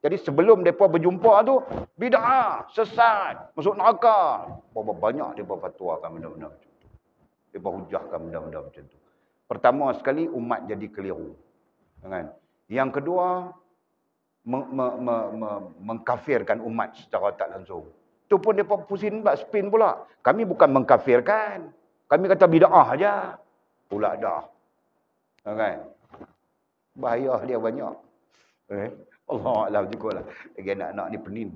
Jadi sebelum mereka berjumpa tu, bid'ah, sesat, masuk neraka. Berapa banyak mereka fatwakan benda-benda macam tu. Mereka hujahkan benda-benda macam tu. Pertama sekali, umat jadi keliru. Kan? Yang kedua, mengkafirkan umat secara tak langsung. Itu pun mereka pusing pula, spin pula. Kami bukan mengkafirkan. Kami kata bid'ah aja. Pula dah. Kan? Bahaya dia banyak. Allah Alam juga lah. Lagi anak-anak ni penin.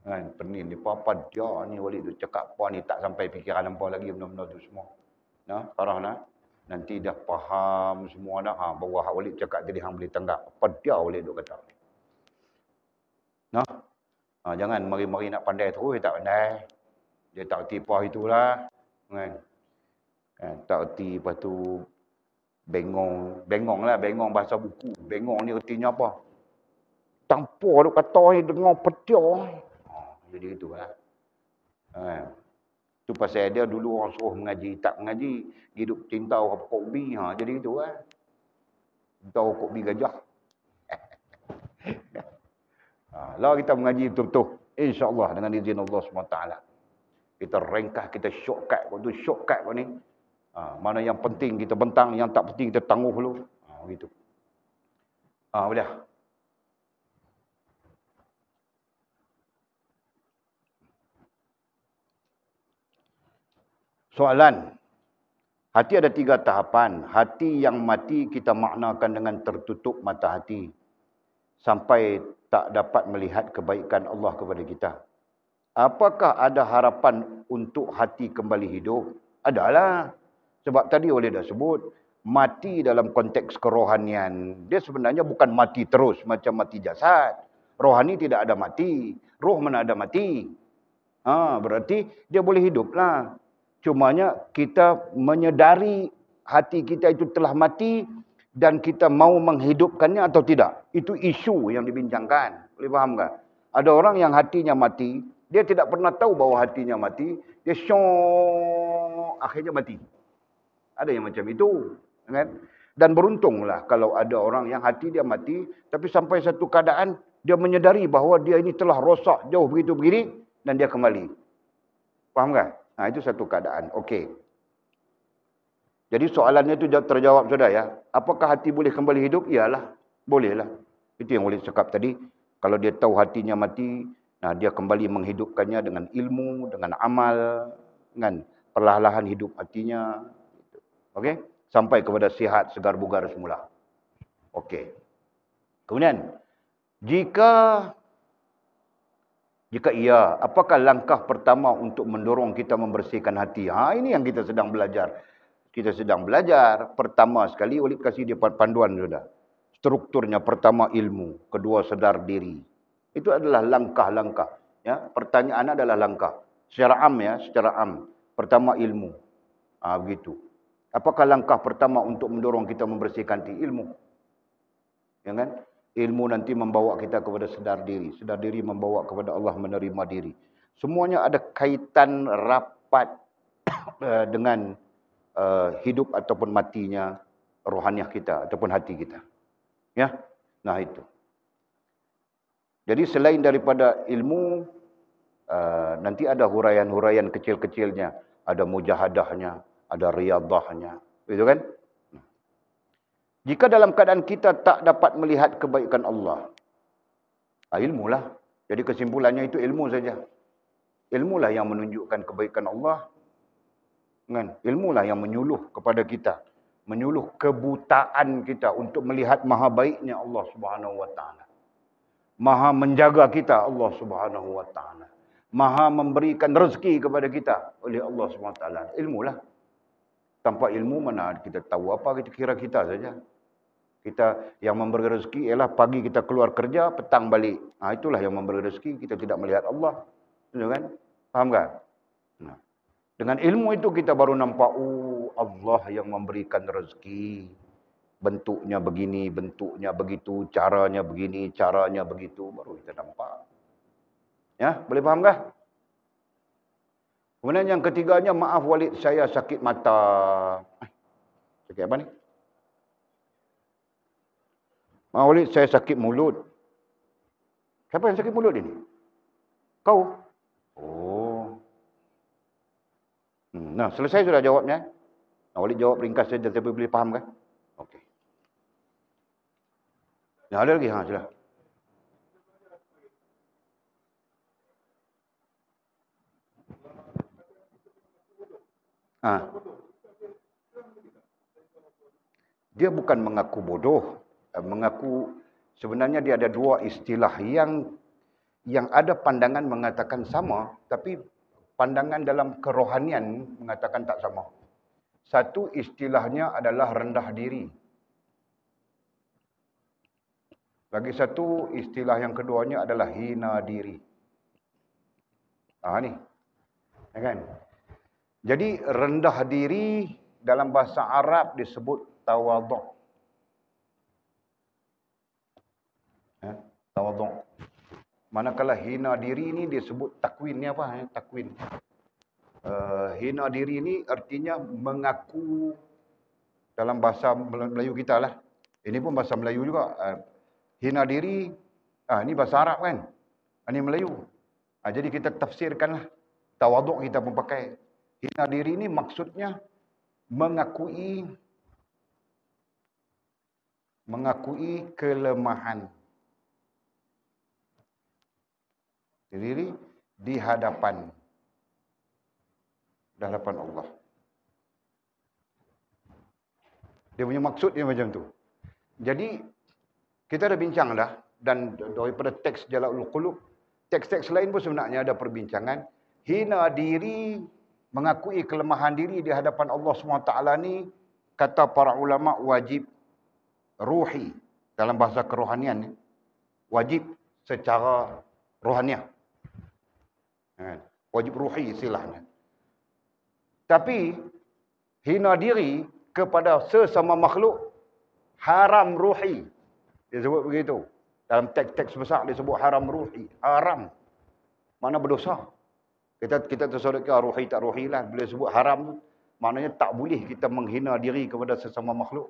Kan? Penin. Dia apa dia ni walid tu cakap apa ni tak sampai fikiran apa lagi benda-benda tu semua. Parah nak. Nanti dah faham semua dah. Bahawa hak walid cakap tadi hang boleh tanggap. Apa dia walid tu kata. Jangan mari-mari nak pandai terus, dia tak pandai. Dia tak erti apa itulah. Kan? Tak erti, lepas tu bengong. Bengong lah, bengong bahasa buku. Bengong ni ertinya apa? Tanpa duk kata ni dengar pedia. Jadi itulah. Ha. Tu pasal dia dulu orang suruh mengaji, tak mengaji, hidup cinta rokok ubi, jadi gitu kan. Cinta rokok ubi gajah. Lah kita mengaji betul-betul, insya-Allah dengan izin Allah SWT. Kita ringkas, kita shortcut kau ni. Mana yang penting kita bentang, yang tak penting kita tangguh dulu. Begitu. Boleh. Soalan. Hati ada 3 tahapan. Hati yang mati kita maknakan dengan tertutup mata hati. Sampai tak dapat melihat kebaikan Allah kepada kita. Apakah ada harapan untuk hati kembali hidup? Adalah. Sebab tadi oleh dah sebut, mati dalam konteks kerohanian. Dia sebenarnya bukan mati terus macam mati jasad. Rohani tidak ada mati. Roh mana ada mati. Berarti dia boleh hidup lah. Cumanya kita menyedari hati kita itu telah mati dan kita mau menghidupkannya atau tidak. Itu isu yang dibincangkan. Boleh faham tak? Ada orang yang hatinya mati, dia tidak pernah tahu bahawa hatinya mati, dia syok, akhirnya mati. Ada yang macam itu. Kan? Dan beruntunglah kalau ada orang yang hati dia mati, tapi sampai satu keadaan dia menyedari bahawa dia ini telah rosak jauh begitu begini, dan dia kembali. Faham tak? Itu satu keadaan. Okey. Jadi soalannya itu terjawab sudah ya. Apakah hati boleh kembali hidup? Iyalah. Bolehlah. Itu yang boleh cakap tadi. Kalau dia tahu hatinya mati, dia kembali menghidupkannya dengan ilmu, dengan amal, dengan perlahan-lahan hidup hatinya. Okey? Sampai kepada sihat, segar bugar semula. Okey. Kemudian, jika iya, apakah langkah pertama untuk mendorong kita membersihkan hati? Ini yang kita sedang belajar. Kita sedang belajar. Pertama sekali, Walid kasih dia panduan sudah. Strukturnya pertama ilmu, kedua sedar diri. Itu adalah langkah-langkah. Ya, pertanyaan adalah langkah. Secara am ya, secara am. Pertama ilmu. Begitu. Apakah langkah pertama untuk mendorong kita membersihkan hati? Ilmu. Ya kan? Ilmu nanti membawa kita kepada sedar diri. Sedar diri membawa kepada Allah menerima diri. Semuanya ada kaitan rapat dengan hidup ataupun matinya rohaniah kita ataupun hati kita. Ya. Nah itu. Jadi selain daripada ilmu, nanti ada huraian-huraian kecil-kecilnya. Ada mujahadahnya, ada riyadahnya. Begitu kan? Jika dalam keadaan kita tak dapat melihat kebaikan Allah, ilmulah. Jadi kesimpulannya itu ilmu saja. Ilmulah yang menunjukkan kebaikan Allah. Kan? Ilmulah yang menyuluh kepada kita. Menyuluh kebutaan kita untuk melihat maha baiknya Allah Subhanahu Wa Taala. Maha menjaga kita Allah Subhanahu Wa Taala. Maha memberikan rezeki kepada kita oleh Allah Subhanahu Wa Taala. Ilmulah. Tanpa ilmu mana kita tahu apa, kita kira kita saja. Kita yang memberi rezeki ialah pagi kita keluar kerja, petang balik. Itulah yang memberi rezeki, kita tidak melihat Allah. Betul kan? Faham tak? Dengan ilmu itu kita baru nampak, Allah yang memberikan rezeki. Bentuknya begini, bentuknya begitu, caranya begini, caranya begitu. Baru kita nampak. Ya, boleh faham tak? Kemudian yang ketiganya, maaf Walid, saya sakit mata. Sakit apa ni? Maaf Walid, saya sakit mulut. Siapa yang sakit mulut ini? Kau? Oh. Nah, selesai sudah jawabnya. Walid jawab ringkas saja, tapi boleh faham kan? Okey. Yang ada lagi? Sila. Dia bukan mengaku bodoh. Mengaku, sebenarnya dia ada dua istilah yang ada pandangan mengatakan sama, tapi pandangan dalam kerohanian mengatakan tak sama. Satu istilahnya adalah rendah diri. Lagi satu istilah yang keduanya adalah hina diri. Ni. Ya kan? Jadi rendah diri dalam bahasa Arab disebut tawadhu'. Tawadhu'. Manakala hina diri ni dia sebut takwin ni apa? Takwin. Hina diri ni artinya mengaku dalam bahasa Melayu kita lah. Ini pun bahasa Melayu juga. Hina diri, ni bahasa Arab kan? Ini Melayu. Jadi kita tafsirkanlah. Tawaduk kita pun pakai. Hina diri ni maksudnya mengakui kelemahan diri di hadapan Allah. Dia punya maksud dia macam tu. Jadi kita dah bincang dah, dan daripada teks Jala'ul Qulub, teks-teks lain pun sebenarnya ada perbincangan. Hina diri, mengakui kelemahan diri di hadapan Allah SWT ni, kata para ulama, wajib ruhi. Dalam bahasa kerohanian, wajib secara rohaniah. Wajib ruhi istilahnya. Tapi hina diri kepada sesama makhluk haram ruhi. Dia sebut begitu. Dalam teks-teks besar dia sebut haram ruhi. Haram. Mana berdosa. Kita tersaudara ruhi tak ruhi lah. Bila sebut haram, maknanya tak boleh kita menghina diri kepada sesama makhluk.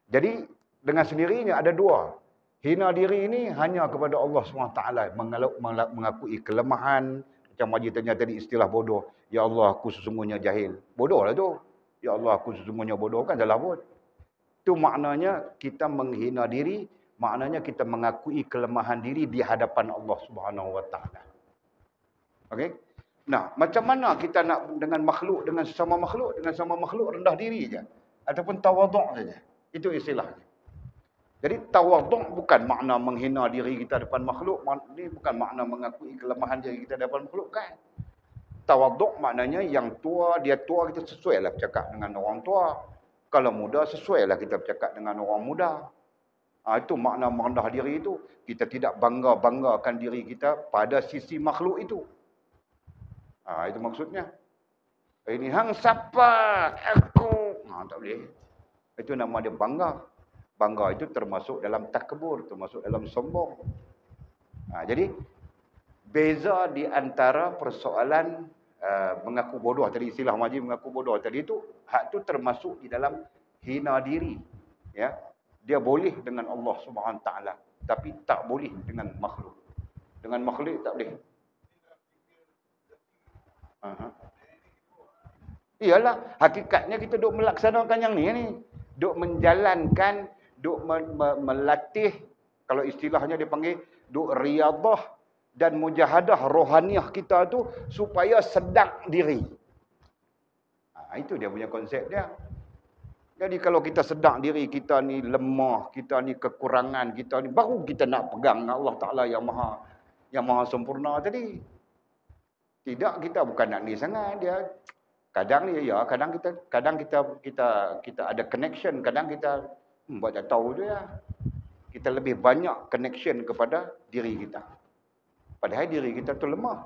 Jadi dengan sendirinya ada dua. Hina diri ini hanya kepada Allah SWT. Mengakui kelemahan. Macam Haji tanya tadi istilah bodoh. Ya Allah, aku sesungguhnya jahil. Bodoh lah tu. Ya Allah, aku sesungguhnya bodoh. Kan salah pun. Itu maknanya kita menghina diri. Maknanya kita mengakui kelemahan diri di hadapan Allah SWT. Okey? Nah, macam mana kita nak dengan makhluk, dengan sesama makhluk rendah diri je? Ataupun tawaduk saja? Itu istilahnya. Jadi tawaduk bukan makna menghina diri kita depan makhluk. Ini bukan makna mengakui kelemahan diri kita depan makhluk, kan? Tawaduk maknanya yang tua, dia tua, kita sesuailah bercakap dengan orang tua. Kalau muda, sesuailah kita bercakap dengan orang muda. Itu makna merendah diri itu. Kita tidak bangga-banggakan diri kita pada sisi makhluk itu. Itu maksudnya. Ini hang siapa? Aku. Tak boleh. Itu nama dia bangga. Bangga itu termasuk dalam takbur, termasuk dalam sombong. Jadi, beza di antara persoalan mengaku bodoh tadi, istilah Maji mengaku bodoh tadi itu, hak itu termasuk di dalam hina diri. Ya, dia boleh dengan Allah SWT, tapi tak boleh dengan makhluk. Dengan makhluk tak boleh. Iyalah, hakikatnya kita duk melaksanakan yang ni. Duk menjalankan, duk melatih, kalau istilahnya dia panggil, duk riadah dan mujahadah rohaniah kita tu supaya sedang diri. Itu dia punya konsep dia. Jadi kalau kita sedang diri, kita ni lemah, kita ni kekurangan, kita ni, baru kita nak pegang Allah Ta'ala yang maha sempurna tadi. Tidak, kita bukan nak ni sangat dia. Kadang ni ya, kadang kita ada connection, kadang kita buat tak tahu tu ya. Kita lebih banyak connection kepada diri kita. Padahal diri kita tu lemah.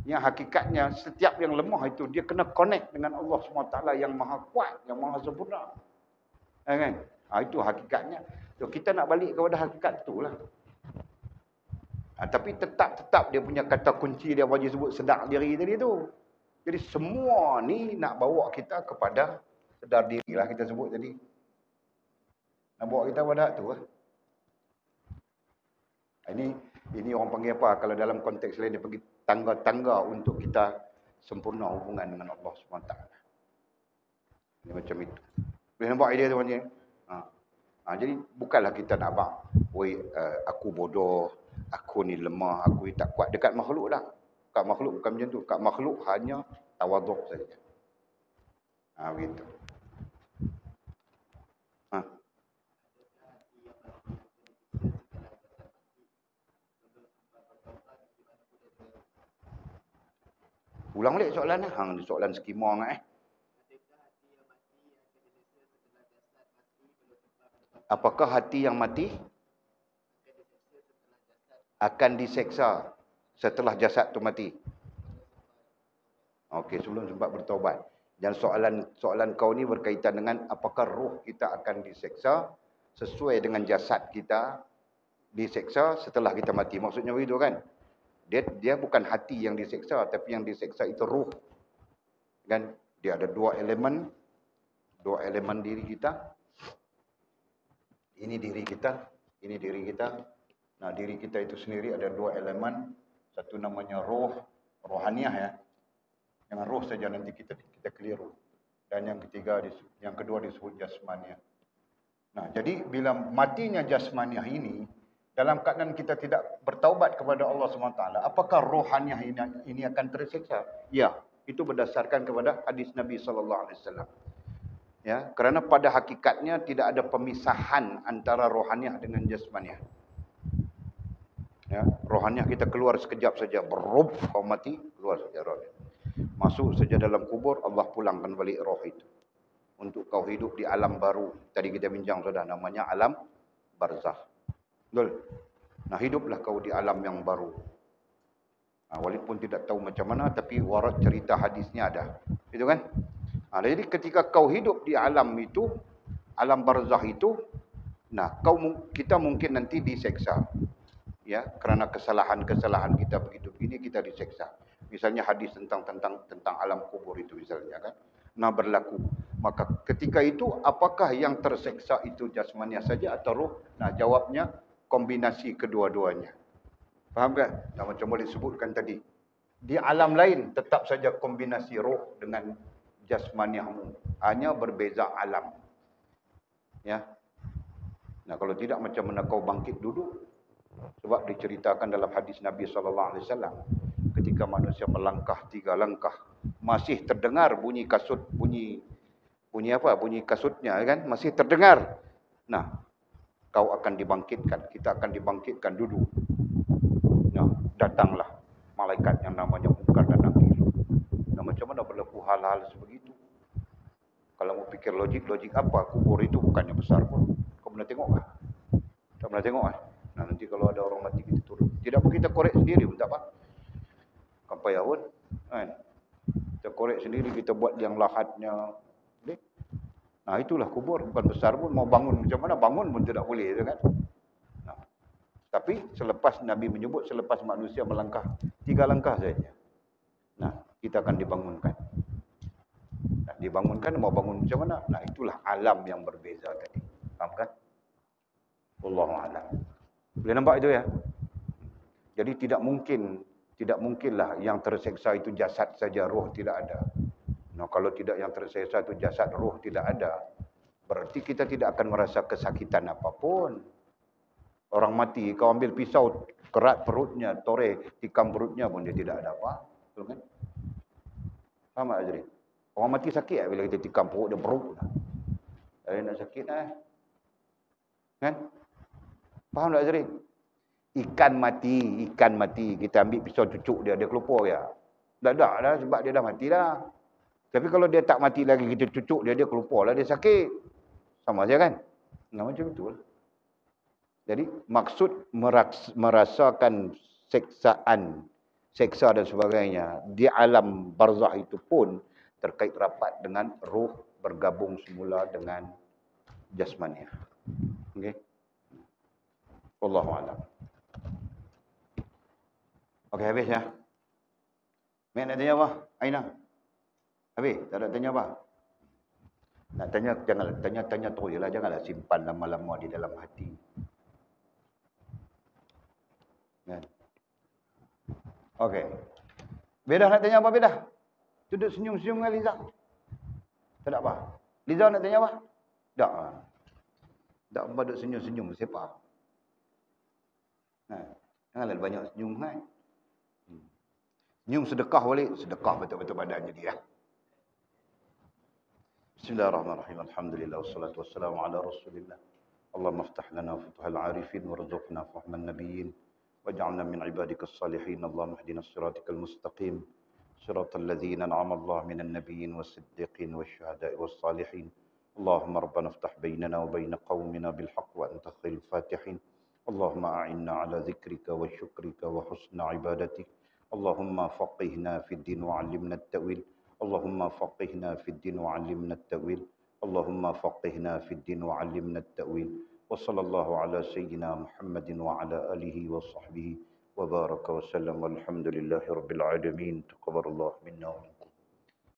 Yang hakikatnya setiap yang lemah itu dia kena connect dengan Allah SWT yang maha kuat, yang maha sempurna. Kan? Itu hakikatnya. So, kita nak balik kepada hakikat itulah. Tapi tetap dia punya kata kunci dia wajib sebut sedar diri tadi tu. Jadi semua ni nak bawa kita kepada sedar diri lah kita sebut tadi. Nak bawa kita pada tu lah. Ini orang panggil apa? Kalau dalam konteks lain dia panggil tangga-tangga untuk kita sempurna hubungan dengan Allah SWT. Ini macam itu. Boleh nampak idea tu macam ni? Jadi bukanlah kita nak abang, aku bodoh, aku ni lemah, aku ni tak kuat. Dekat makhluk lah. Dekat makhluk bukan macam tu. Dekat makhluk hanya tawaduk saja. Begitu. Ulang balik soalan lah. Soalan skema sangat Apakah hati yang mati akan diseksa setelah jasad tu mati? Okey, sebelum sempat bertaubat. Dan soalan kau ni berkaitan dengan apakah roh kita akan diseksa sesuai dengan jasad kita diseksa setelah kita mati. Maksudnya begitu kan? Dia bukan hati yang diseksa, tapi yang diseksa itu ruh. Kan? Dia ada dua elemen diri kita. Ini diri kita, ini diri kita. Nah, diri kita itu sendiri ada dua elemen. Satu namanya roh, rohaniah ya. Jangan roh saja, nanti kita keliru. Dan yang kedua disebut jasmaniah. Nah, jadi bila matinya jasmaniah ini, dalam keadaan kita tidak bertaubat kepada Allah SWT, apakah rohaniah ini akan tersiksa? Ya, itu berdasarkan kepada hadis Nabi SAW. Ya, kerana pada hakikatnya tidak ada pemisahan antara rohaniah dengan jasmaniah. Ya, rohaniah kita keluar sekejap saja, berub, kau mati, keluar saja rohaniah. Masuk saja dalam kubur, Allah pulangkan balik roh itu. Untuk kau hidup di alam baru. Tadi kita bincang sudah, namanya alam barzakh. Betul? Nah, hiduplah kau di alam yang baru. Nah, walaupun tidak tahu macam mana, tapi warat cerita hadisnya ada. Itu kan? Nah, jadi ketika kau hidup di alam itu, alam barzakh itu, nah, kita mungkin nanti diseksa. Ya, kerana kesalahan-kesalahan kita begini kita diseksa. Misalnya hadis tentang alam kubur itu misalnya kan. Nah, berlaku. Maka ketika itu apakah yang terseksa itu jasmaniah saja atau roh? Nah, jawabnya kombinasi kedua-duanya. Faham kan? Nah, macam boleh disebutkan tadi. Di alam lain tetap saja kombinasi roh dengan jasmaniahmu. Hanya berbeza alam. Ya. Nah, kalau tidak macam mana kau bangkit duduk? Sebab diceritakan dalam hadis Nabi SAW, ketika manusia melangkah 3 langkah, masih terdengar bunyi kasut, bunyi kasutnya kan, masih terdengar. Nah, kau akan dibangkitkan, kita akan dibangkitkan duduk. Nah, datanglah malaikat yang namanya Munkar dan Nakir. Nah, macam mana berlaku hal-hal sebegitu? Kalau mau pikir logik apa? Kubur itu bukannya besar pun. Kau pernah tengok kah? Tak pernah tengok kan? Nah, nanti kalau ada orang mati kita turun. Tidak apa kita korek sendiri pun tak apa. Kan payah pun. Kan? Kita korek sendiri, kita buat yang lahatnya. Boleh? Nah, itulah kubur. Bukan besar pun. Mau bangun macam mana, bangun pun tidak boleh. Kan? Nah, tapi selepas Nabi menyebut, selepas manusia melangkah 3 langkah saja. Nah, kita akan dibangunkan. Nah, dibangunkan, mau bangun macam mana? Nah, itulah alam yang berbeza tadi. Faham kan? Wallahu'alam. Boleh nampak itu ya? Jadi tidak mungkinlah yang terseksa itu jasad saja, roh tidak ada. Nah, kalau tidak yang terseksa itu jasad, roh tidak ada, berarti kita tidak akan merasa kesakitan apapun. Orang mati, kau ambil pisau, kerat perutnya, toreh, tikam perutnya pun dia tidak ada apa. Betul kan? Faham tak, Azri? Orang mati sakit bila kita tikam perut dia beruk. Ada nak sakit lah. Kan? Faham tak, Azri? Ikan mati, kita ambil pisau cucuk dia kelupa ya. Tak ada lah sebab dia dah mati dah. Tapi kalau dia tak mati lagi, kita cucuk dia kelupa lah, dia sakit. Sama saja kan? Nah, macam itu lah. Jadi maksud merasakan seksa dan sebagainya di alam barzakh itu pun terkait rapat dengan ruh bergabung semula dengan jasmaniah. Okey. Wallahu a'lam. Okey, habis ya. Mek nak tanya apa? Aina. Habis? Tak ada tanya apa? Nak tanya, janganlah tanya terus je lah. Janganlah simpan lama-lama di dalam hati. Kan? Okey. Bedah nak tanya apa, Bedah? Duduk senyum-senyum dengan Liza. Tak ada apa? Liza nak tanya apa? Tak. Tak apa duduk senyum-senyum. Siapa? Janganlah banyak senyum kan? Senyum sedekah balik. Sedekah betul-betul badan jadi ya. Bismillahirrahmanirrahim. Alhamdulillah. Wassalatu wassalamu ala rasulillah. Allahumma aftah lana futuhal arifin. Warzuqna fahman nabiyyin. Waj'alna min ibadikas salihin. Allahumma hdina siratikal mustaqim. Siratal ladzina an'ama Allah minan nabiyyin was-siddiqin wasyuhada'i was-salihin. Allahumma rabbana aftah bainana wa bain qaumina bil haqq wa anta khairul fatihin. Allahumma a'inna ala dzikrika wa syukrika wa husna ibadatik. Allahumma faqihna fid din wa 'allimna at-ta'wil. Allahumma faqihna fid din wa 'allimna at-ta'wil. Allahumma faqihna fid din wa 'allimna at-ta'wil. وصلى الله على سيدنا محمد وعلى آله وصحبه وبارك وسلم والحمد لله رب العالمين تقبل الله منا ومنكم